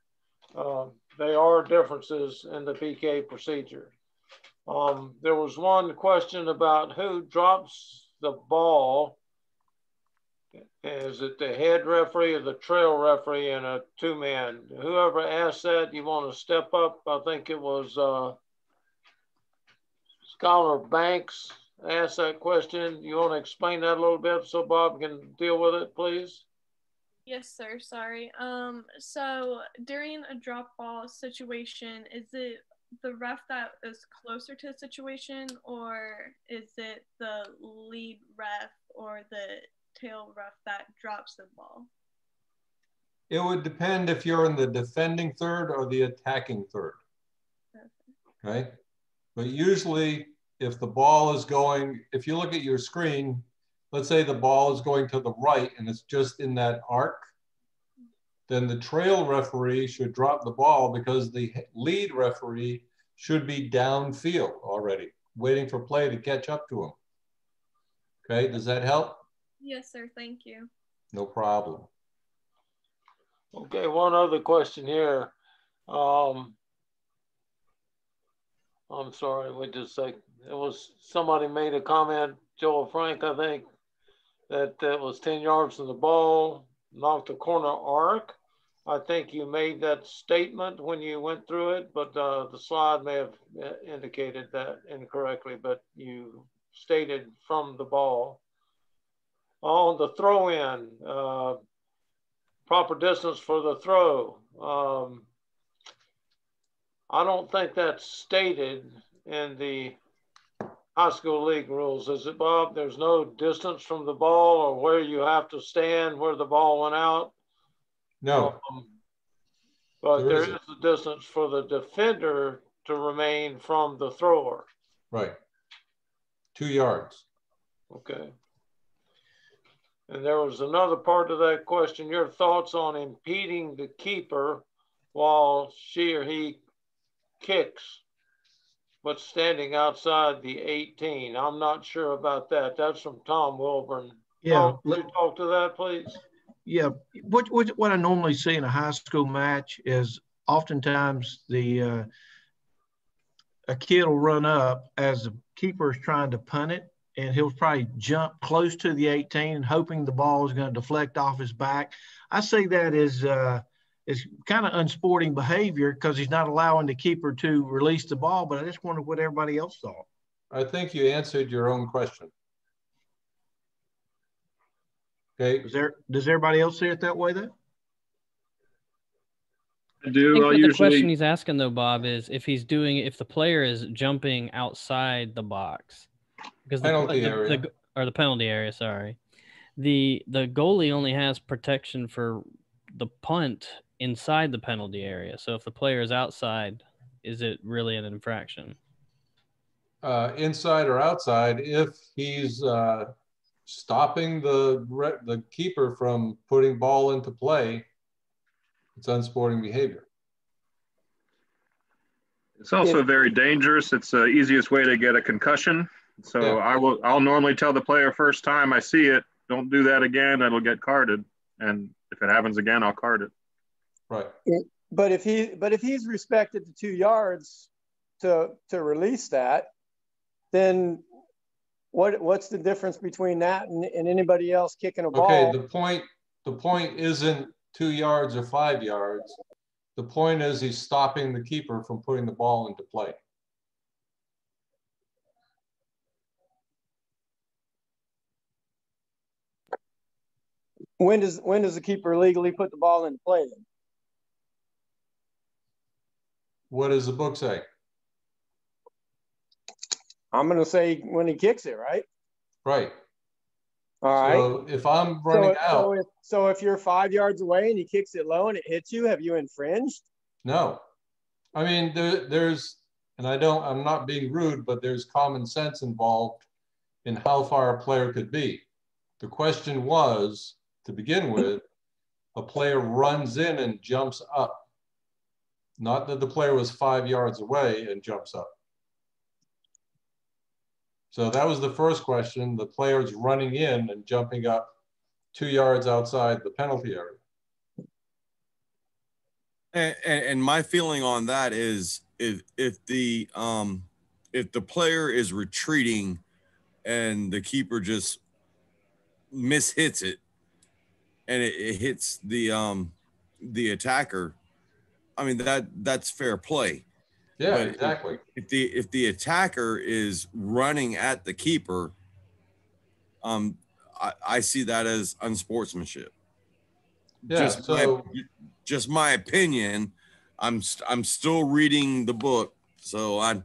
They are differences in the PK procedure. There was one question about who drops the ball. Is it the head referee or the trail referee in a two-man? Whoever asked that, you want to step up? I think it was Scholar Banks asked that question. You want to explain that a little bit so Bob can deal with it, please? Yes, sir. Sorry. So during a drop ball situation, is it the ref that is closer to the situation, or is it the lead ref or the tail ref that drops the ball? It would depend if you're in the defending third or the attacking third. Okay. But usually if the ball is going, if you look at your screen, let's say the ball is going to the right and it's just in that arc, then the trail referee should drop the ball because the lead referee should be downfield already, waiting for play to catch up to him. Okay, does that help? Yes, sir. Thank you. No problem. Okay, one other question here. I'm sorry, wait just a sec. It was somebody made a comment, Joel Frank, I think, that was 10 yards from the ball, knocked the corner arc. I think you made that statement when you went through it, but the slide may have indicated that incorrectly, but you stated from the ball. On the throw in, proper distance for the throw. I don't think that's stated in the high school league rules, is it, Bob? There's no distance from the ball or where you have to stand where the ball went out? No. But there is a distance for the defender to remain from the thrower. Right. 2 yards. Okay. And there was another part of that question, your thoughts on impeding the keeper while she or he kicks, but standing outside the 18. I'm not sure about that. That's from Tom Wilburn. Yeah. Tom, could you talk to that, please? Yeah. What I normally see in a high school match is oftentimes a kid will run up as the keeper is trying to punt it, and he'll probably jump close to the 18, hoping the ball is going to deflect off his back. I see that as kind of unsporting behavior because he's not allowing the keeper to release the ball, but I just wonder what everybody else thought. I think you answered your own question. Okay. Does everybody else see it that way then? I think the question he's asking though, Bob, is if the player is jumping outside the box, because the penalty area, sorry, the goalie only has protection for the punt inside the penalty area. So if the player is outside, is it really an infraction? Inside or outside, if he's stopping the keeper from putting ball into play, it's unsporting behavior. It's also very dangerous. It's the easiest way to get a concussion. So yeah. I'll normally tell the player first time I see it, don't do that again, it'll get carded. And if it happens again, I'll card it. Right. But if he's respected the 2 yards to release that, then What's the difference between that and anybody else kicking a ball? Okay, the point isn't 2 yards or 5 yards. The point is he's stopping the keeper from putting the ball into play. When does the keeper legally put the ball into play then? What does the book say? I'm going to say when he kicks it, right? Right. All right. So if I'm running out. So if you're 5 yards away and he kicks it low and it hits you, have you infringed? No. I mean, there's, and I'm not being rude, but there's common sense involved in how far a player could be. The question was, to begin with, a player runs in and jumps up. Not that the player was 5 yards away and jumps up. So that was the first question. The player's running in and jumping up 2 yards outside the penalty area. And my feeling on that is if the player is retreating and the keeper just mishits it and it hits the attacker, I mean that's fair play. Yeah, but exactly. If the attacker is running at the keeper, I see that as unsportsmanship. Yeah, just my opinion. I'm still reading the book, so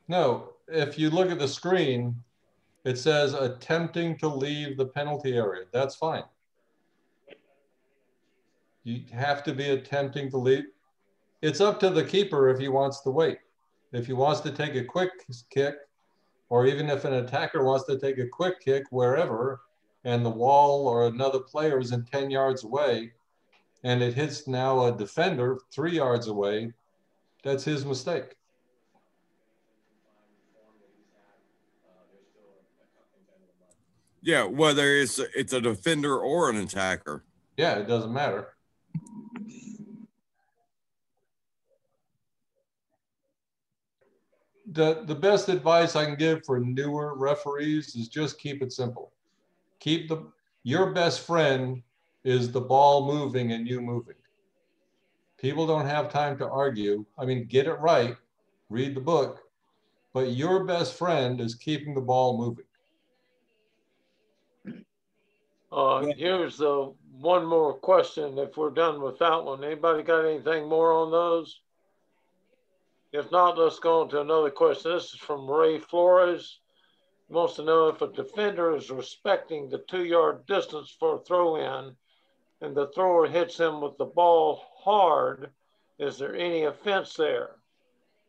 No, if you look at the screen, it says attempting to leave the penalty area. That's fine. You have to be attempting to leave. It's up to the keeper if he wants to wait. If he wants to take a quick kick, or even if an attacker wants to take a quick kick wherever, and the wall or another player is in 10 yards away, and it hits now a defender 3 yards away, that's his mistake. Yeah, whether it's a defender or an attacker. Yeah, it doesn't matter. The best advice I can give for newer referees is just keep it simple. Your best friend is the ball moving and you moving. People don't have time to argue. I mean, get it right, read the book, but your best friend is keeping the ball moving. Here's one more question if we're done with that one. Anybody got anything more on those? If not, let's go on to another question. This is from Ray Flores. He wants to know if a defender is respecting the 2 yard distance for a throw in and the thrower hits him with the ball hard, is there any offense there?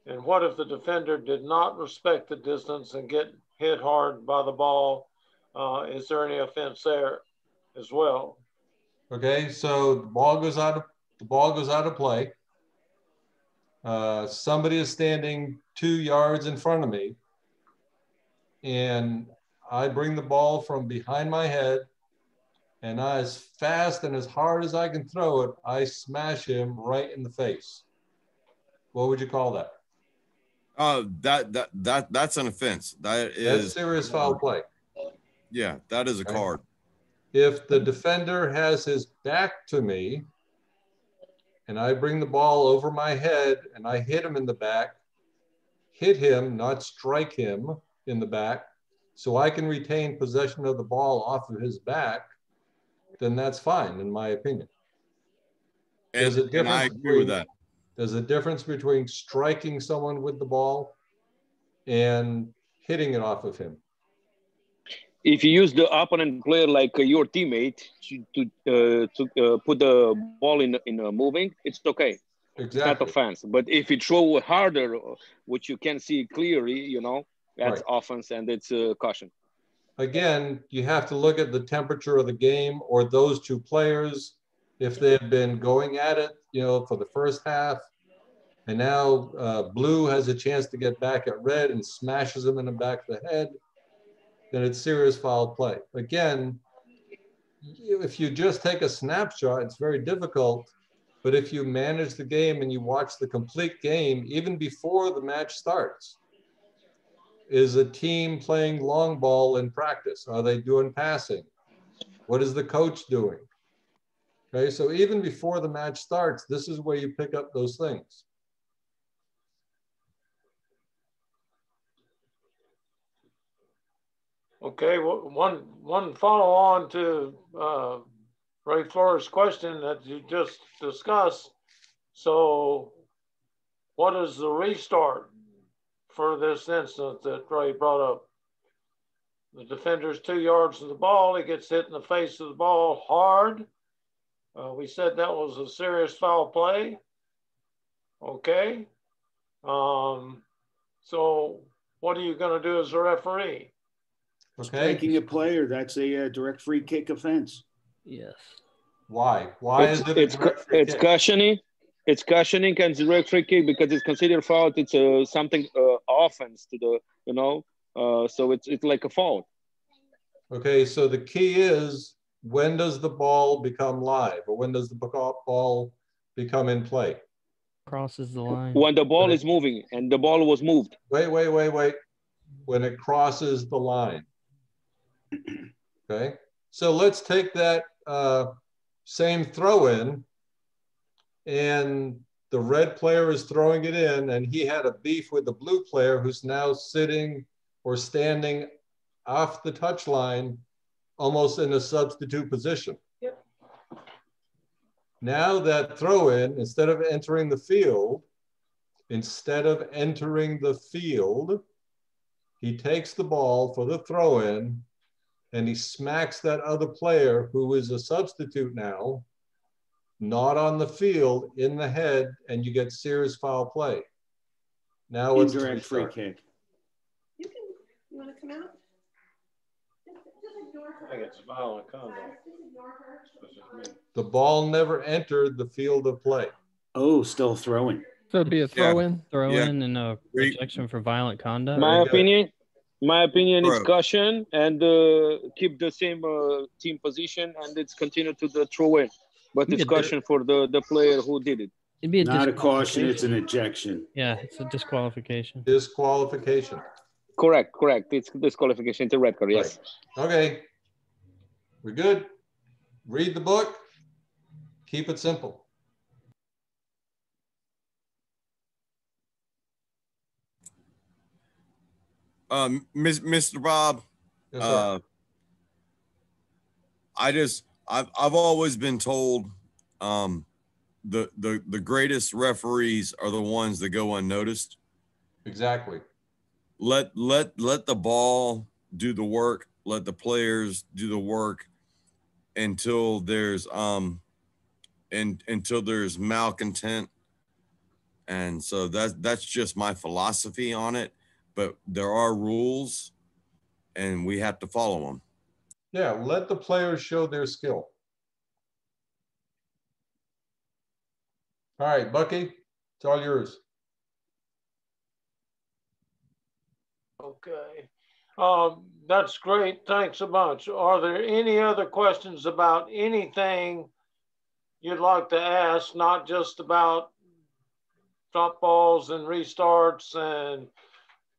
And what if the defender did not respect the distance and get hit hard by the ball? Is there any offense there as well? Okay, so the ball goes out of play. Somebody is standing 2 yards in front of me, and I bring the ball from behind my head, and as fast and as hard as I can throw it, I smash him right in the face. What would you call that? That's an offense. That's serious foul play. Yeah, that is a card. If the defender has his back to me and I bring the ball over my head and I hit him in the back, hit him, not strike him in the back, so I can retain possession of the ball off of his back, then that's fine, in my opinion. And I agree with that. There's a difference between striking someone with the ball and hitting it off of him. If you use the opponent player like your teammate to put the ball in moving, it's okay. Exactly. It's not offense. But if you throw harder, which you can see clearly, that's offense and it's caution. Again, you have to look at the temperature of the game or those two players. If they've been going at it, for the first half, and now blue has a chance to get back at red and smashes him in the back of the head, then it's serious foul play. Again, if you just take a snapshot, it's very difficult. But if you manage the game and you watch the complete game, even before the match starts, is a team playing long ball in practice? Are they doing passing? What is the coach doing? Okay, so even before the match starts, this is where you pick up those things. Okay, well, one follow on to Ray Flores' question that you just discussed. So what is the restart for this instance that Ray brought up? The defender's 2 yards to the ball. He gets hit in the face of the ball hard. We said that was a serious foul play. Okay. So what are you going to do as a referee? Striking a player, that's a direct free kick offense. Yes. Why? Why is it a direct free kick? Cushioning. It's cushioning and direct free kick because it's considered foul. It's something offense to the, you know, so it's like a fault. Okay, so the key is, when does the ball become live, or when does the ball become in play? Crosses the line. When the ball is moving, and the ball was moved. Wait. When it crosses the line. Okay, so let's take that same throw in, and the red player is throwing it in, and he had a beef with the blue player who's now sitting or standing off the touch line, almost in a substitute position. Yep. Now that throw in, instead of entering the field, he takes the ball for the throw in, and he smacks that other player who is a substitute now, not on the field, in the head, and you get serious foul play. Now it's indirect free kick. You want to come out? I think it's violent conduct. The ball never entered the field of play. Oh, still throwing. So it'd be a throw-in? Throw-in and a rejection for violent conduct? My opinion, it's caution and keep the same team position, and it's continue to the throw-in. But it's caution for the player who did it. It'd be not a caution, it's an ejection. Yeah, it's a disqualification. Disqualification. Correct. It's disqualification to red card, yes. Right. Okay. We're good. Read the book. Keep it simple. Mr. Bob, yes, I've always been told the greatest referees are the ones that go unnoticed. Exactly. Let the ball do the work. Let the players do the work until there's until there's malcontent. And so that's just my philosophy on it. But there are rules, and we have to follow them. Yeah, let the players show their skill. All right, Bucky, it's all yours. Okay, that's great. Thanks a bunch. Are there any other questions about anything you'd like to ask, not just about drop balls and restarts and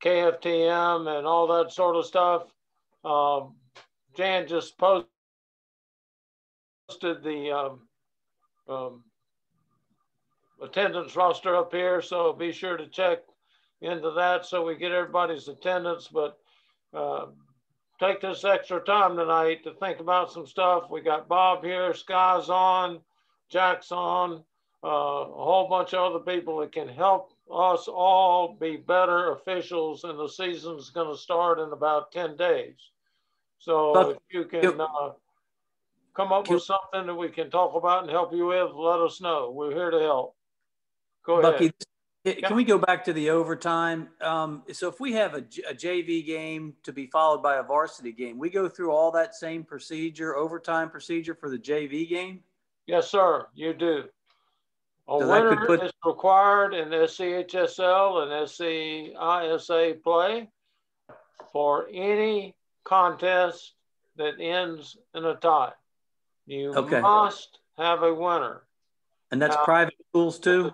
KFTM and all that sort of stuff? Jan just posted the attendance roster up here, so be sure to check into that so we get everybody's attendance. But take this extra time tonight to think about some stuff. We got Bob here, Sky's on, Jack's on, a whole bunch of other people that can help us all be better officials, and the season's going to start in about 10 days. So if you can come up with something that we can talk about and help you with, let us know. We're here to help. Go ahead. Bucky, can we go back to the overtime? So if we have a JV game to be followed by a varsity game, we go through all that same procedure, overtime procedure for the JV game? Yes, sir, you do. A winner is required in SCHSL and SCISA play for any contest that ends in a tie. You must have a winner. And that's private schools too?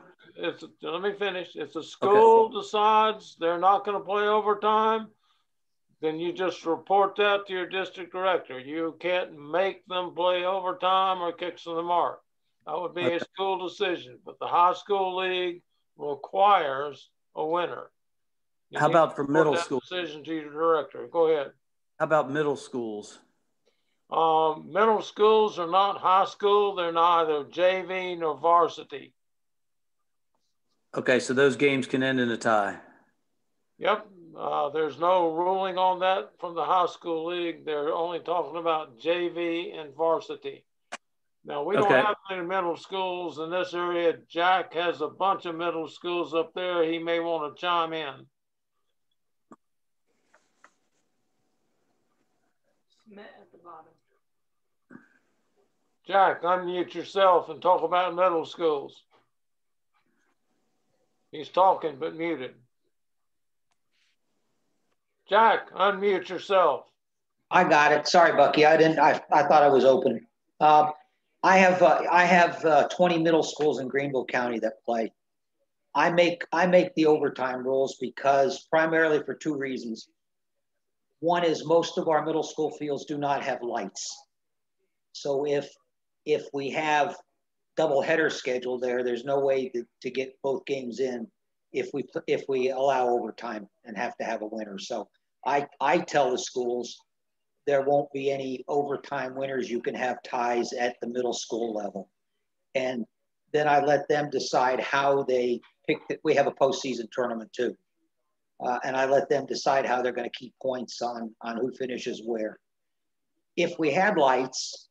Let me finish. If the school decides they're not going to play overtime, then you just report that to your district director. You can't make them play overtime or kicks to the mark. That would be a school decision, but the high school league requires a winner. How about for middle school? Decision to your director. Go ahead. How about middle schools? Middle schools are not high school. They're neither JV nor varsity. Okay, so those games can end in a tie. Yep. There's no ruling on that from the high school league. They're only talking about JV and varsity. Now, we don't have any middle schools in this area. Jack has a bunch of middle schools up there. He may want to chime in. At the bottom. Jack, unmute yourself and talk about middle schools. He's talking but muted. Jack, unmute yourself. I got it. Sorry, Bucky. I thought I was open. I have 20 middle schools in Greenville County that play. I make the overtime rules because primarily for two reasons. One is most of our middle school fields do not have lights. So if we have double header scheduled there's no way to get both games in if we allow overtime and have to have a winner. So I tell the schools there won't be any overtime winners. You can have ties at the middle school level. And then I let them decide how they pick it. We have a postseason tournament too. And I let them decide how they're going to keep points on who finishes where. If we had lights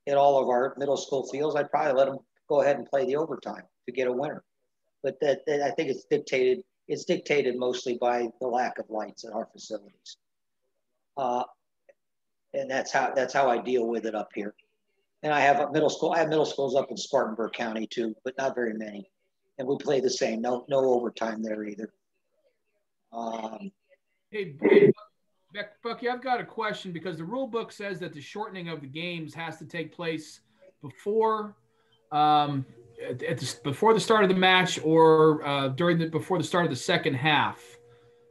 at all of our middle school fields, I'd probably let them go ahead and play the overtime to get a winner. But that I think it's dictated mostly by the lack of lights at our facilities. And that's how I deal with it up here. And I have middle schools up in Spartanburg County too, but not very many. And we play the same. No overtime there either. Hey, Bucky, I've got a question because the rule book says that the shortening of the games has to take place before before the start of the match or before the start of the second half.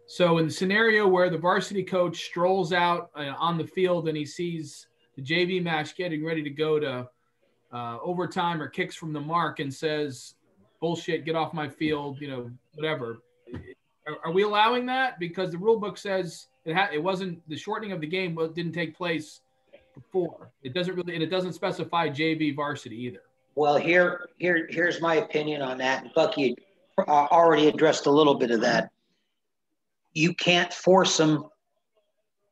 So in the scenario where the varsity coach strolls out on the field and he sees the JV match getting ready to go to overtime or kicks from the mark and says, bullshit, get off my field, whatever. Are we allowing that? Because the rule book says it wasn't the shortening of the game, but didn't take place before. It doesn't specify JV varsity either. Well, here's my opinion on that. Bucky already addressed a little bit of that. You can't force them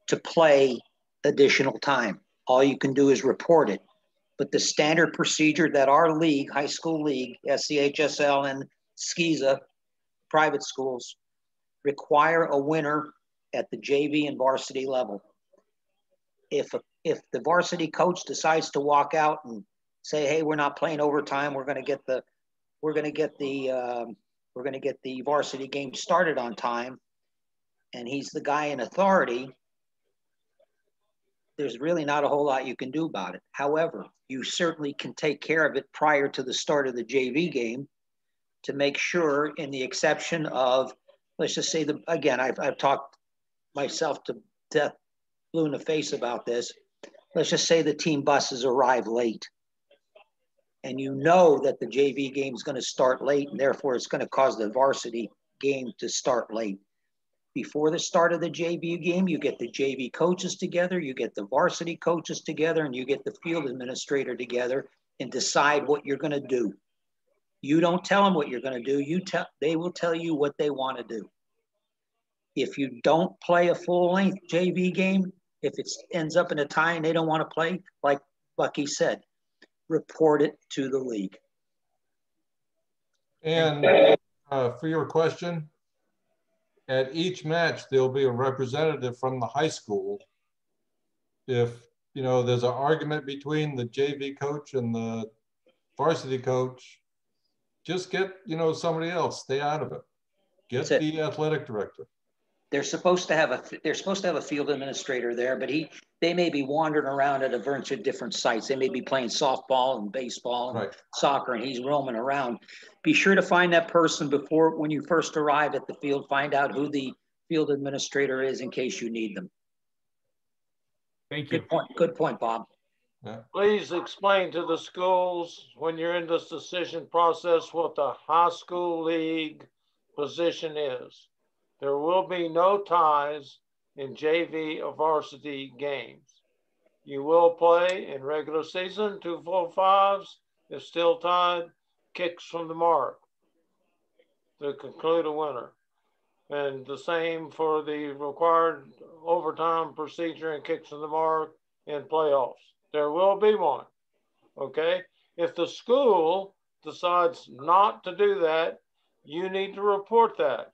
to play additional time. All you can do is report it. But the standard procedure that our league, high school league, SCHSL and SCISA, private schools, require a winner at the JV and varsity level. If the varsity coach decides to walk out and say, "Hey, we're not playing overtime. We're going to get the varsity game started on time," and he's the guy in authority, there's really not a whole lot you can do about it. However, you certainly can take care of it prior to the start of the JV game to make sure, in the exception of, let's just say, I've talked myself to death, blue in the face about this. Let's just say the team buses arrive late. And you know that the JV game is going to start late, and therefore it's going to cause the varsity game to start late. Before the start of the JV game, you get the JV coaches together, you get the varsity coaches together, and you get the field administrator together and decide what you're going to do. You don't tell them what you're going to do. They will tell you what they want to do. If you don't play a full-length JV game, if it ends up in a tie and they don't want to play, like Bucky said, report it to the league. And for your question, at each match, there'll be a representative from the high school. If, there's an argument between the JV coach and the varsity coach, just get, somebody else, stay out of it. Get the athletic director. They're supposed to have a field administrator there, but they may be wandering around at a bunch of different sites. They may be playing softball and baseball and soccer, and he's roaming around. Be sure to find that person when you first arrive at the field. Find out who the field administrator is in case you need them. Thank you. Good point. Good point, Bob. Yeah. Please explain to the schools when you're in this decision process what the high school league position is. There will be no ties in JV or varsity games. You will play in regular season, 2 full fives, if still tied, kicks from the mark to conclude a winner. And the same for the required overtime procedure and kicks from the mark in playoffs. There will be one, okay? If the school decides not to do that, you need to report that.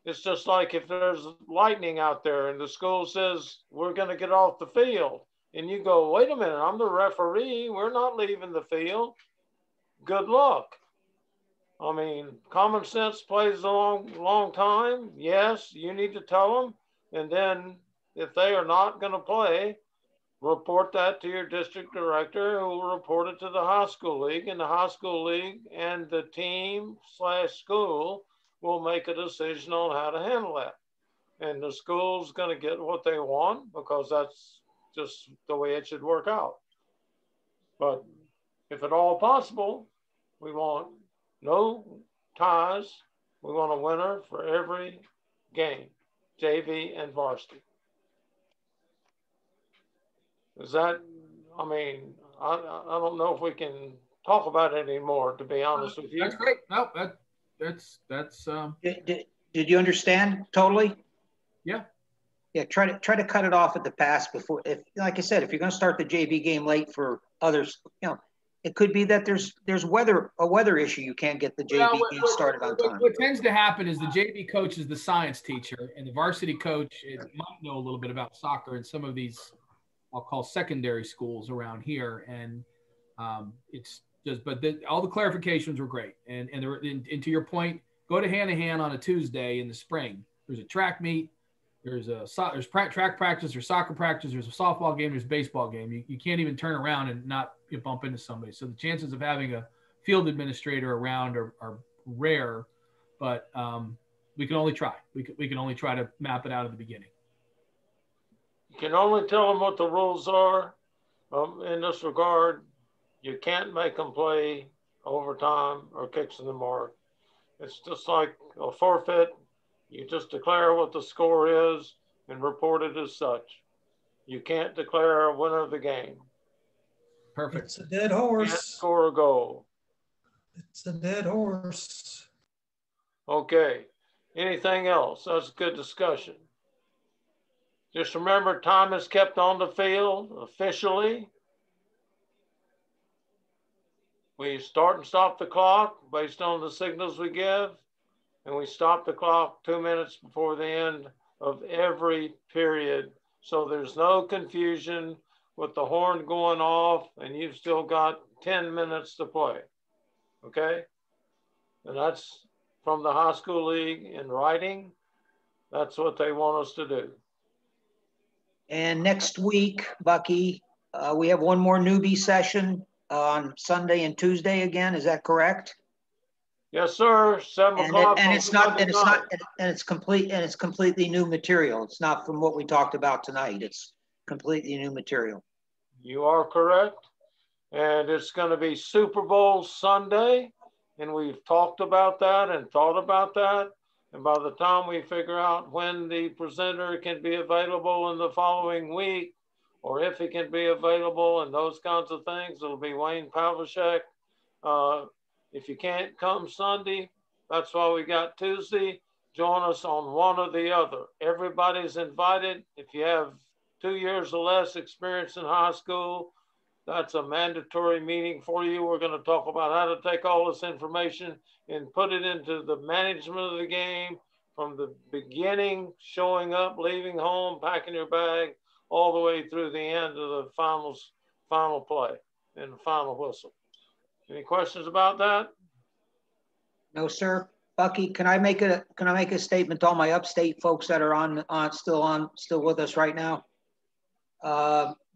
It's just like if there's lightning out there and the school says, we're going to get off the field, and you go, wait a minute, I'm the referee, we're not leaving the field. Good luck. I mean, common sense plays a long time. Yes, you need to tell them. And then if they are not going to play, report that to your district director, who will report it to the high school league, and the high school league and the team / school will make a decision on how to handle that. And the school's going to get what they want because that's just the way it should work out. But if at all possible, we want no ties. We want a winner for every game, JV and varsity. Is that, I mean, I don't know if we can talk about it anymore, to be honest with you. That's great. No, that's Did you understand totally? Yeah. Yeah, try to cut it off at the pass before, if, like I said, if you're going to start the JV game late for others, you know, it could be that there's a weather issue. You can't get the JV game started on time. What tends to happen is the JV coach is the science teacher, and the varsity coach might know a little bit about soccer in some of these, I'll call secondary schools around here. And it's just, but all the clarifications were great. And to your point, go to hand on a Tuesday in the spring. There's a track meet. There's track practice, there's soccer practice, there's a softball game, there's a baseball game. You can't even turn around and not bump into somebody. So the chances of having a field administrator around are rare, but we can only try. We can only try to map it out at the beginning. You can only tell them what the rules are in this regard. You can't make them play overtime or kicks in the mark. It's just like a forfeit. You just declare what the score is and report it as such. You can't declare a winner of the game. Perfect. It's a dead horse. Can't score a goal. It's a dead horse. Okay. Anything else? That's a good discussion. Just remember, time is kept on the field officially. We start and stop the clock based on the signals we give. And we stop the clock 2 minutes before the end of every period. So there's no confusion with the horn going off and you've still got 10 minutes to play, okay? And that's from the high school league in writing. That's what they want us to do. And next week, Bucky, we have one more newbie session on Sunday and Tuesday again. Is that correct? Yes, sir. 7 o'clock. And it's completely new material. It's not from what we talked about tonight. It's completely new material. You are correct. And it's going to be Super Bowl Sunday. And we've talked about that and thought about that. And by the time we figure out when the presenter can be available in the following week, or if he can be available and those kinds of things, it'll be Wayne Pavlicek. If you can't come Sunday, that's why we got Tuesday. Join us on one or the other. Everybody's invited. If you have 2 years or less experience in high school, that's a mandatory meeting for you. We're going to talk about how to take all this information and put it into the management of the game from the beginning, showing up, leaving home, packing your bag, all the way through the end of the final play and the final whistle. Any questions about that? No, sir. Bucky, can I make a statement to all my upstate folks that are still with us right now?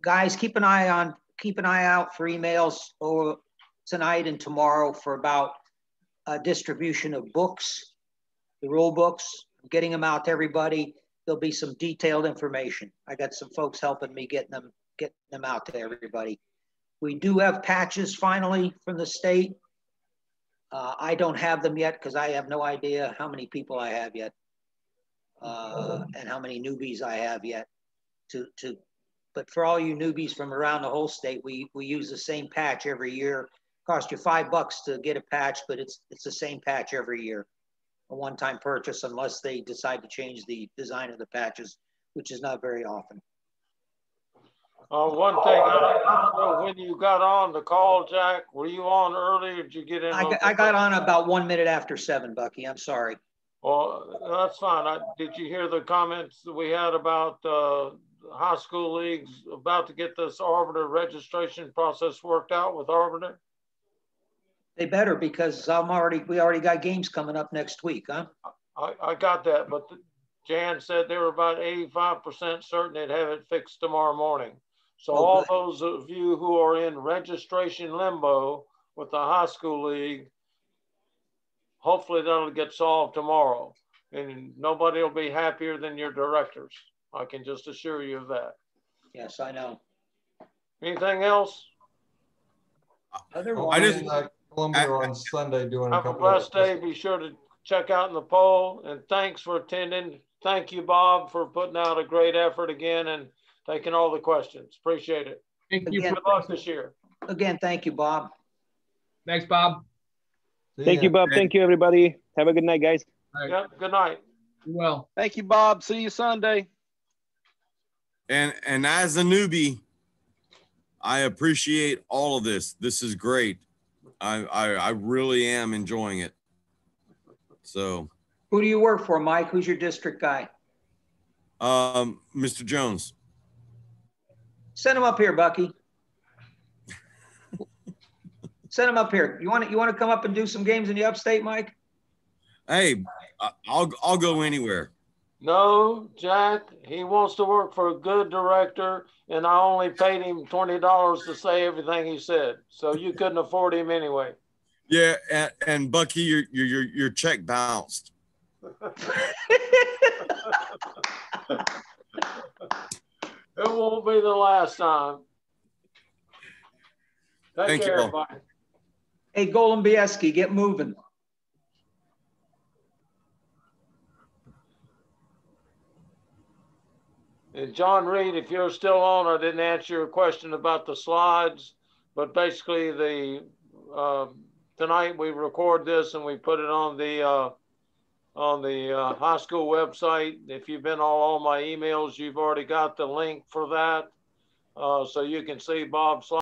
Guys, keep an eye out for emails over tonight and tomorrow for about distribution of books, the rule books. I'm getting them out to everybody. There'll be some detailed information. I got some folks helping me getting them out to everybody. We do have patches finally from the state. I don't have them yet because I have no idea how many people I have yet and how many newbies I have yet. But for all you newbies from around the whole state, we use the same patch every year. Cost you $5 to get a patch, but it's the same patch every year. A one-time purchase unless they decide to change the design of the patches, which is not very often. One thing, I don't know when you got on the call, Jack. Were you on early or did you get in? I got on about 1 minute after 7, Bucky. I'm sorry. Well, that's fine. Did you hear the comments that we had about high school leagues about to get this Arbiter registration process worked out with Arbiter? They better, because we already got games coming up next week, huh? I got that, but Jan said they were about 85% certain they'd have it fixed tomorrow morning. So all those of you who are in registration limbo with the high school league, hopefully that'll get solved tomorrow, and nobody will be happier than your directors. I can just assure you of that. Yes, I know. Anything else? I just Columbia on Sunday doing have a blessed day. Be sure to check out in the poll, and thanks for attending. Thank you, Bob, for putting out a great effort again and taking all the questions. Appreciate it. Thank you. Good luck this year. Again, thank you, Bob. Thanks, Bob. Thank you, Bob. Thank you, everybody. Have a good night, guys. Right. Yep. Good night. Well, thank you, Bob. See you Sunday. And as a newbie, I appreciate all of this. This is great. I really am enjoying it. So, who do you work for, Mike? Who's your district guy? Mr. Jones. Send him up here, Bucky. Send him up here. You want to come up and do some games in the upstate, Mike? Hey, I'll go anywhere. No, Jack, he wants to work for a good director, and I only paid him $20 to say everything he said. So you couldn't afford him anyway. Yeah, and Bucky, your check bounced. It won't be the last time. Thank care, you. everybody. Hey, Golembieski, get moving. And John Reed, if you're still on, I didn't answer your question about the slides, but basically tonight we record this and we put it on the high school website. If you've been on all my emails, you've already got the link for that. So you can see Bob's slide.